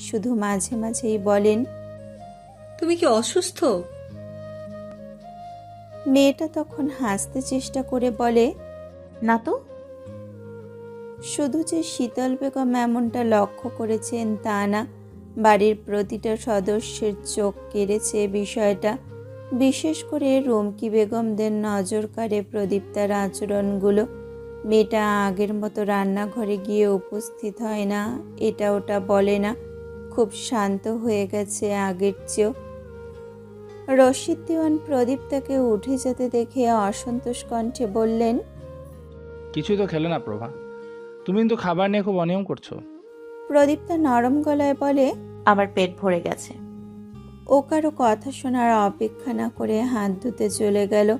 শুধু মাঝে মাঝেই বলেন, তুমি কি অসুস্থ? মেয়েটা তখন হাসতে চেষ্টা করে বলে, না তো। শুধু যে শীতল বেগম এমনটা লক্ষ্য করেছেন তা না, বাড়ির প্রতিটা সদস্যের চোখ কেড়েছে বিষয়টা। বিশেষ করে রুমকি বেগমদের নজর কাড়ে প্রদীপ্তার আচরণগুলো। মেয়েটা আগের মতো রান্নাঘরে গিয়ে উপস্থিত হয় না, এটা ওটা বলে না, খুব শান্ত হয়ে গেছে আগের চেয়েও। রশিদ দেওয়ান প্রদীপ্তাকে উঠে যেতে দেখে অসন্তোষ কণ্ঠে বললেন, কিছুই তো খেলে না প্রভা, তুমি কিন্তু খাবার নিয়ে খুব অনিয়ম করছো। প্রদীপ্তা নরম গলায় বলে, আমার পেট ভরে গেছে। ও কারো কথা শোনার অপেক্ষা না করে হাত ধুতে চলে গেল।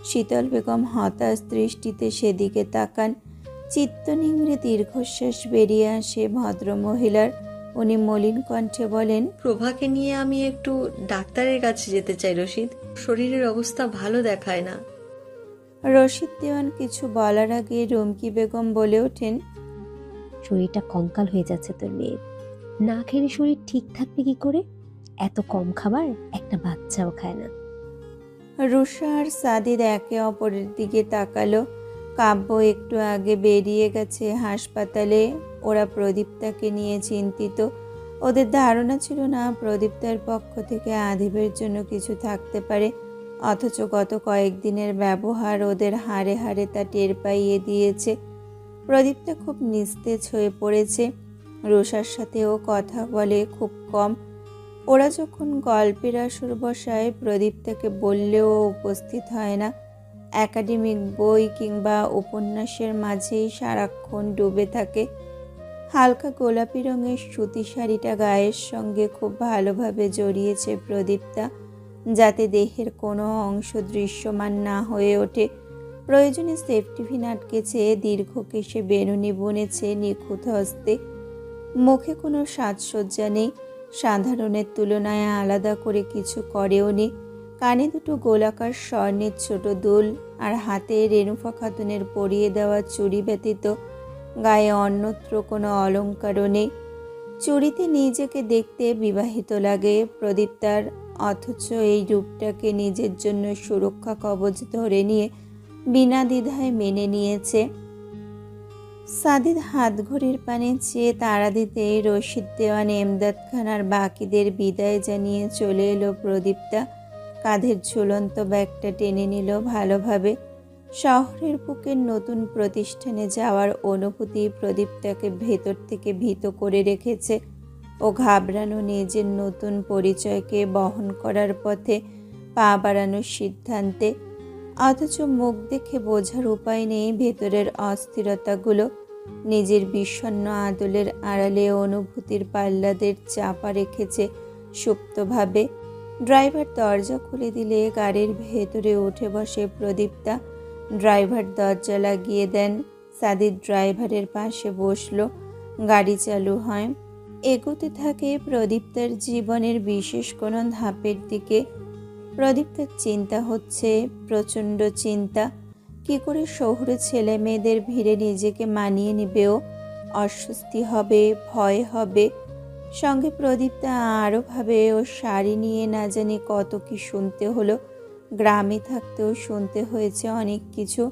শীতল বেগম হতাশ দৃষ্টিতে সেদিকে তাকান। চিত্ত নিংড়ে দীর্ঘশ্বাস বেরিয়ে আসে ভদ্রমহিলার। উনি মলিন কণ্ঠে বলেন, প্রভাকে নিয়ে আমি একটু ডাক্তারের কাছে যেতে চাই রশিদ, শরীরের অবস্থা ভালো দেখায় না। রশিদ দেওয়ান কিছু বলার আগে রুমকি বেগম বলে ওঠেন, শরীরটা কঙ্কাল হয়ে যাচ্ছে তোর মেয়ের, না খেলে শরীর ঠিক থাকবে কি করে? এত কম খাবার একটা বাচ্চাও খায় না। রুষা আর সাদিদ একে অপরের দিকে তাকালো। কাব্য একটু আগে বেরিয়ে গেছে হাসপাতালে। ওরা প্রদীপ্তাকে নিয়ে চিন্তিত। ওদের ধারণা ছিল না প্রদীপ্তার পক্ষ থেকে আদিবের জন্য কিছু থাকতে পারে, অথচ গত কয়েকদিনের ব্যবহার ওদের হাড়ে হাড়ে তা টের পাইয়ে দিয়েছে। প্রদীপ্তা খুব নিস্তেজ হয়ে পড়েছে। রুষার সাথেও কথা বলে খুব কম। ওরা যখন গল্পের আসর বসায়, প্রদীপ্তাকে বললেও উপস্থিত হয় না। একাডেমিক বই কিংবা উপন্যাসের মাঝেই সারাক্ষণ ডুবে থাকে। হালকা গোলাপি রঙের সুতি শাড়িটা গায়ের সঙ্গে খুব ভালোভাবে জড়িয়েছে প্রদীপ্তা, যাতে দেহের কোনো অংশ দৃশ্যমান না হয়ে ওঠে। প্রয়োজনে সেফটি পিন আটকেছে, দীর্ঘ কেশে বেনুনি বুনেছে নিখুঁত হস্তে। মুখে কোনো সাজসজ্জা নেই, সাধারণের তুলনায় আলাদা করে কিছু করেও নি। কানে দুটো গোলাকার স্বর্ণের ছোট দুল, আর হাতে রেনুফা খাতুনের পরিয়ে দেওয়া চুড়ি ব্যতীত গায়ে অন্যত্র কোনো অলঙ্কারও নেই। চুড়িতে নিজেকে দেখতে বিবাহিত লাগে প্রদীপ্তার, অথচ এই রূপটাকে নিজের জন্য সুরক্ষা কবচ ধরে নিয়ে বিনা দ্বিধায় মেনে নিয়েছে। সাদিদ হাত ঘড়ির পানে চেয়ে তাড়া দিতে রশিদ দেওয়ান, এমদাদ খান আর বাকিদের বিদায় জানিয়ে চলে এলো প্রদীপ্তা। কাঁধের ঝুলন্ত ব্যাগটা টেনে নিল ভালোভাবে। শহরের বুকের নতুন প্রতিষ্ঠানে যাওয়ার অনুভূতি প্রদীপটাকে ভেতর থেকে ভীত করে রেখেছে। ও ঘাবড়ানো নিজের নতুন পরিচয়কে বহন করার পথে পা বাড়ানোর সিদ্ধান্তে, অথচ মুখ দেখে বোঝার উপায় নেই ভেতরের অস্থিরতাগুলো। নিজের বিষণ্ণ আদলের আড়ালে অনুভূতির পাল্লাদের চাপা রেখেছে সুপ্তভাবে। ড্রাইভার দরজা খুলে দিলে গাড়ির ভেতরে উঠে বসে প্রদীপ্তা। ড্রাইভার দরজা লাগিয়ে দেন। সাদিদ ড্রাইভারের পাশে বসলো। গাড়ি চালু হয়। এগোতে থাকে প্রদীপ্তার জীবনের বিশেষ কোনো ধাপের দিকে। প্রদীপ্তার চিন্তা হচ্ছে, প্রচণ্ড চিন্তা। কি করে শহুরে ছেলে মেয়েদের ভিড়ে নিজেকে মানিয়ে নিবেও, অস্বস্তি হবে, ভয় হবে। সঙ্গে প্রদীপ্তা আরও ভাবে ও শাড়ি নিয়ে না জানি কত কি শুনতে হলো। গ্রামে থাকতেও শুনতে হয়েছে অনেক কিছু,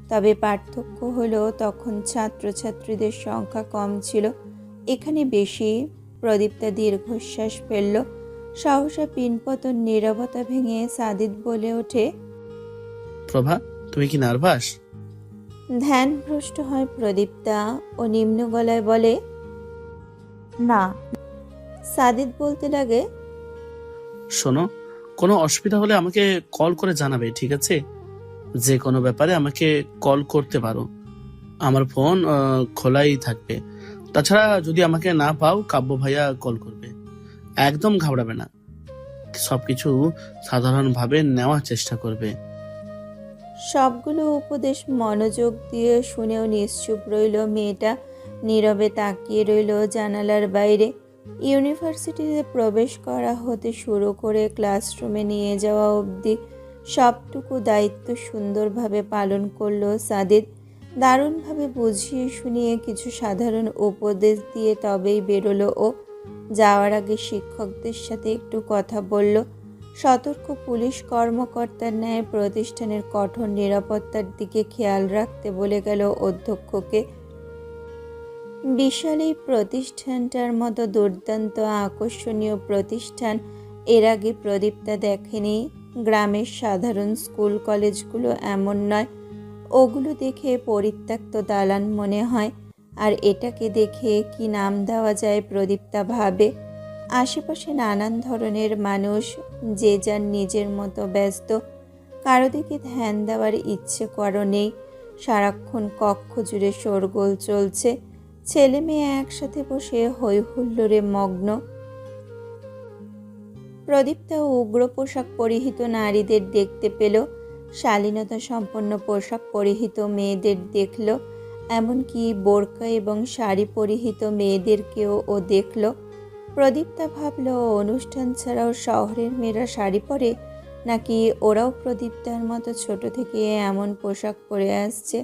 তবে পার্থক্য হলো তখন ছাত্রছাত্রীদের সংখ্যা কম ছিল, এখানে বেশি। প্রদীপ্তা দীর্ঘশ্বাস ফেলল। সহসা পিনপতন নীরবতা ভেঙে সাদিদ বলে ওঠে। প্রভা, তুমি কি নার্ভাস? ধ্যানভ্রষ্ট হয় প্রদীপ্তা ও নিম্ন গলায় বলে, না। সাদিদ বলতে লাগে, শোনো, কোনো অসুবিধা হলে আমাকে কল করে জানাবে, ঠিক আছে? যে কোনো ব্যাপারে আমাকে কল করতে পারো, আমার ফোন খোলাই থাকবে। তাছাড়া যদি আমাকে না পাও, কাব্য ভাইয়া কল করবে। একদম ঘাবড়াবে না, সবকিছু সাধারণভাবে নেওয়ার চেষ্টা করবে। সবগুলো উপদেশ মনোযোগ দিয়ে শুনেও নিশ্চুপ রইল মেয়েটা। নীরবে তাকিয়ে রইল জানালার বাইরে। ইউনিভার্সিটিতে প্রবেশ করা হতে শুরু করে ক্লাসরুমে নিয়ে যাওয়া অবধি সবটুকু দায়িত্ব সুন্দরভাবে পালন করলো সাদিদ। দারুণভাবে বুঝিয়ে শুনিয়ে কিছু সাধারণ উপদেশ দিয়ে তবেই বেরোলো ও। যাওয়ার আগে শিক্ষকদের সাথে একটু কথা বলল। সতর্ক পুলিশ কর্মকর্তার ন্যায় প্রতিষ্ঠানের কঠোর নিরাপত্তার দিকে খেয়াল রাখতে বলে গেল অধ্যক্ষকে। বিশাল এই প্রতিষ্ঠানটার মতো দুর্দান্ত আকর্ষণীয় প্রতিষ্ঠান এর আগে প্রদীপ্তা দেখেনি। গ্রামের সাধারণ স্কুল কলেজগুলো এমন নয়, ওগুলো দেখে পরিত্যক্ত দালান মনে হয়। আর এটাকে দেখে কি নাম দেওয়া যায় প্রদীপ্তা ভাবে। আশেপাশে নানান ধরনের মানুষ, যে যার নিজের মতো ব্যস্ত, কারো দিকে ধ্যান দেওয়ার ইচ্ছে করো নেই। সারাক্ষণ কক্ষ জুড়ে শোরগোল চলছে, ছেলে মেয়ে একসাথে বসে হই হুল্লোড়ে মগ্ন। প্রদীপ্তা উগ্র পোশাক পরিহিত নারীদের দেখতে পেল, শালীনতা সম্পন্ন পোশাক পরিহিত মেয়েদের দেখল, এমনকি বোরকা এবং শাড়ি পরিহিত মেয়েদেরকেও ও দেখল। প্রদীপ্তা ভাবল, অনুষ্ঠান ছাড়াও শহরের মেয়েরা শাড়ি পরে, নাকি ওরাও প্রদীপ্তার মতো ছোট থেকে এমন পোশাক পরে আসছে।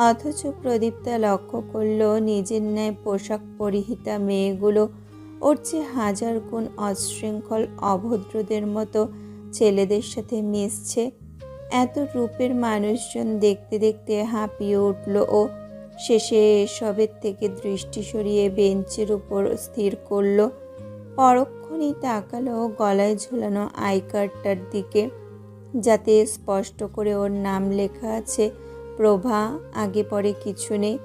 অথচ প্রদীপ্তা লক্ষ্য করল নিজের ন্যায় পোশাক পরিহিতা মেয়েগুলো ওর চেয়ে হাজার গুণ অশৃঙ্খল অভদ্রদের মতো ছেলেদের সাথে মিশছে। এত রূপের মানুষজন দেখতে দেখতে হাঁপিয়ে উঠল ও। শেষে এসবের থেকে দৃষ্টি সরিয়ে বেঞ্চের উপর স্থির করল। পরক্ষণেই তাকালো গলায় ঝুলানো আই কার্ডটার দিকে, যাতে স্পষ্ট করে ওর নাম লেখা আছে প্রভা। আগে পরে কিছু নেই।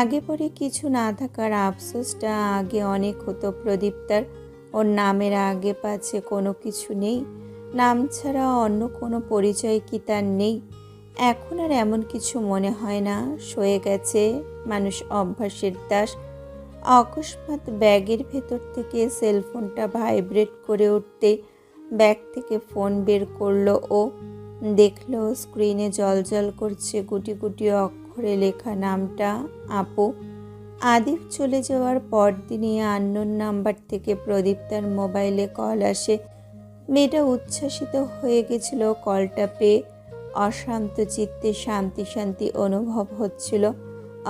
আগে পরে কিছু না থাকার আফসোসটা আগে অনেক হতো প্রদীপ্তার। ওর নামের আগে পাছে কোনো কিছু নেই, নাম ছাড়া অন্য কোনো পরিচয় কি তার নেই? এখন আর এমন কিছু মনে হয় না, সয়ে গেছে। মানুষ অভ্যাসের দাস। অকস্মাৎ ব্যাগের ভেতর থেকে সেলফোনটা ভাইব্রেট করে উঠতে ব্যাগ থেকে ফোন বের করলো ও। দেখলো স্ক্রিনে জলজল করছে গুটি গুটি অক্ষরে লেখা নামটা আপু। আদিপ চলে যাওয়ার পরদিনই আননোন নাম্বার থেকে প্রদীপ্তার মোবাইলে কল আসে। মেয়েটা উচ্ছ্বাসিত হয়ে গেছিল কলটা পেয়ে। অশান্ত চিত্তে শান্তি শান্তি অনুভব হচ্ছিল,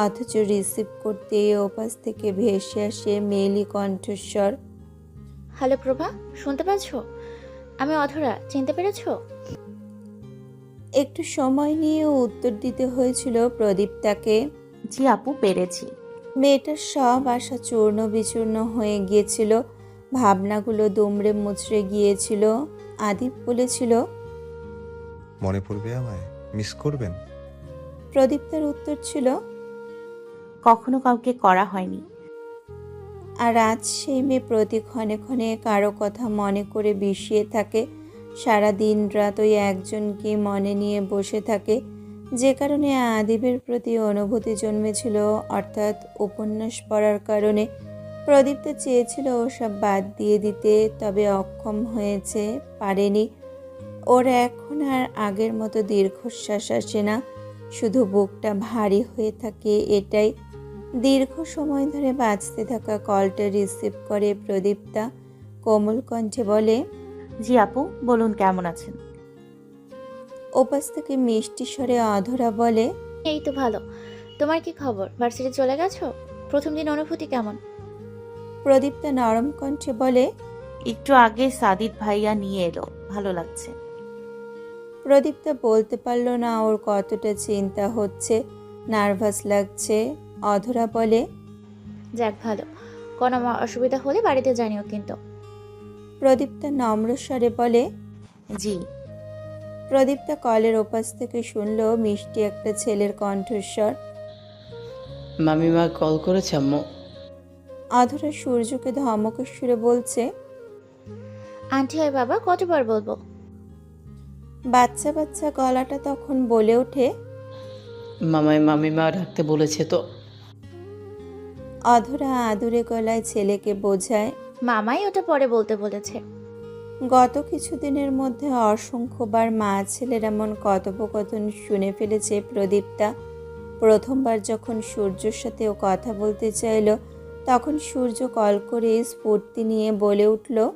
অথচ রিসিভ করতে ওপাশ থেকে ভেসে আসে মেয়েলি কণ্ঠস্বর। হ্যালো প্রভা, শুনতে পাচ্ছ? আমি অধরা, চিনতে পেরেছো? একটু সময় নিয়ে উত্তর দিতে হয়েছিল প্রদীপ্তাকে। জি আপু, পেরেছি। মেয়েটার সব আশা চূর্ণ বিচূর্ণ হয়ে গিয়েছিল, ভাবনাগুলো দুমড়ে মুচড়ে গিয়েছিল। আদিপ বলেছিল, মনে পড়বে আমায়? মিস করবেন? প্রদীপ্তার উত্তর ছিল, কখনো কাউকে করা হয়নি। আর আজ সেই মেয়ে প্রতি ক্ষণে ক্ষণে কারো কথা মনে করে বিষিয়ে থাকে। সারা দিন রাত ওই একজনকে মনে নিয়ে বসে থাকে, যে কারণে আদিবের প্রতি অনুভূতি জন্মেছিল, অর্থাৎ উপন্যাস পড়ার কারণে। প্রদীপ্তা চেয়েছিল ওসব বাদ দিয়ে দিতে, তবে অক্ষম হয়েছে, পারেনি। ওর এখন আর আগের মতো দীর্ঘশ্বাস আসে না, শুধু বুকটা ভারী হয়ে থাকে, এটাই। দীর্ঘ সময় ধরে বাজতে থাকা কলটা রিসিভ করে প্রদীপ্তা। কোমল কণ্ঠে বলে, জি আপু, বলুন কেমন আছেন? ওপাশ থেকে মিষ্টি স্বরে অধরা বলে, এই তো ভালো। তোমার কি খবর? ভার্সিটি চলে গেছো? প্রথম দিন অনুভূতি কেমন? প্রদীপ্তা নরম কণ্ঠে বলে, একটু আগে সাদিদ ভাইয়া নিয়ে এলো, ভালো লাগছে। প্রদীপ্তা বলতে পারল না ওর কতটা চিন্তা হচ্ছে, নার্ভাস লাগছে। অধরা বলে, যাক ভালো, কোনো অসুবিধা হলে বাড়িতে জানিও কিন্তু। প্রদীপ্তা নম্র স্বরে বলে। জি। প্রদীপ্তা কলের ওপাশ থেকে শুনল মিষ্টি একটা ছেলের কণ্ঠস্বর। মামিমা কল করেছে আম্মু। অধরা সূর্যকে ধমকের সুরে বলছে। আন্টি হয় বাবা, কতবার বলবো? বাচ্চা বাচ্চা গলাটা তখন বলে ওঠে। মামিমা ডাকতে বলেছে তো। অধরা আদুরে গলায় ছেলেকে বোঝায়। মামাই ওটা পরে বলতে বলেছে। গত কিছুদিনের মধ্যে অসংখ্যবার মা ছেলের এমন কথোপকথন শুনে ফেলেছে প্রদীপ্তা। প্রথমবার যখন সূর্যর সাথে ও কথা বলতে চাইল, তখন সূর্য কল করে স্ফূর্তি নিয়ে বলে উঠল,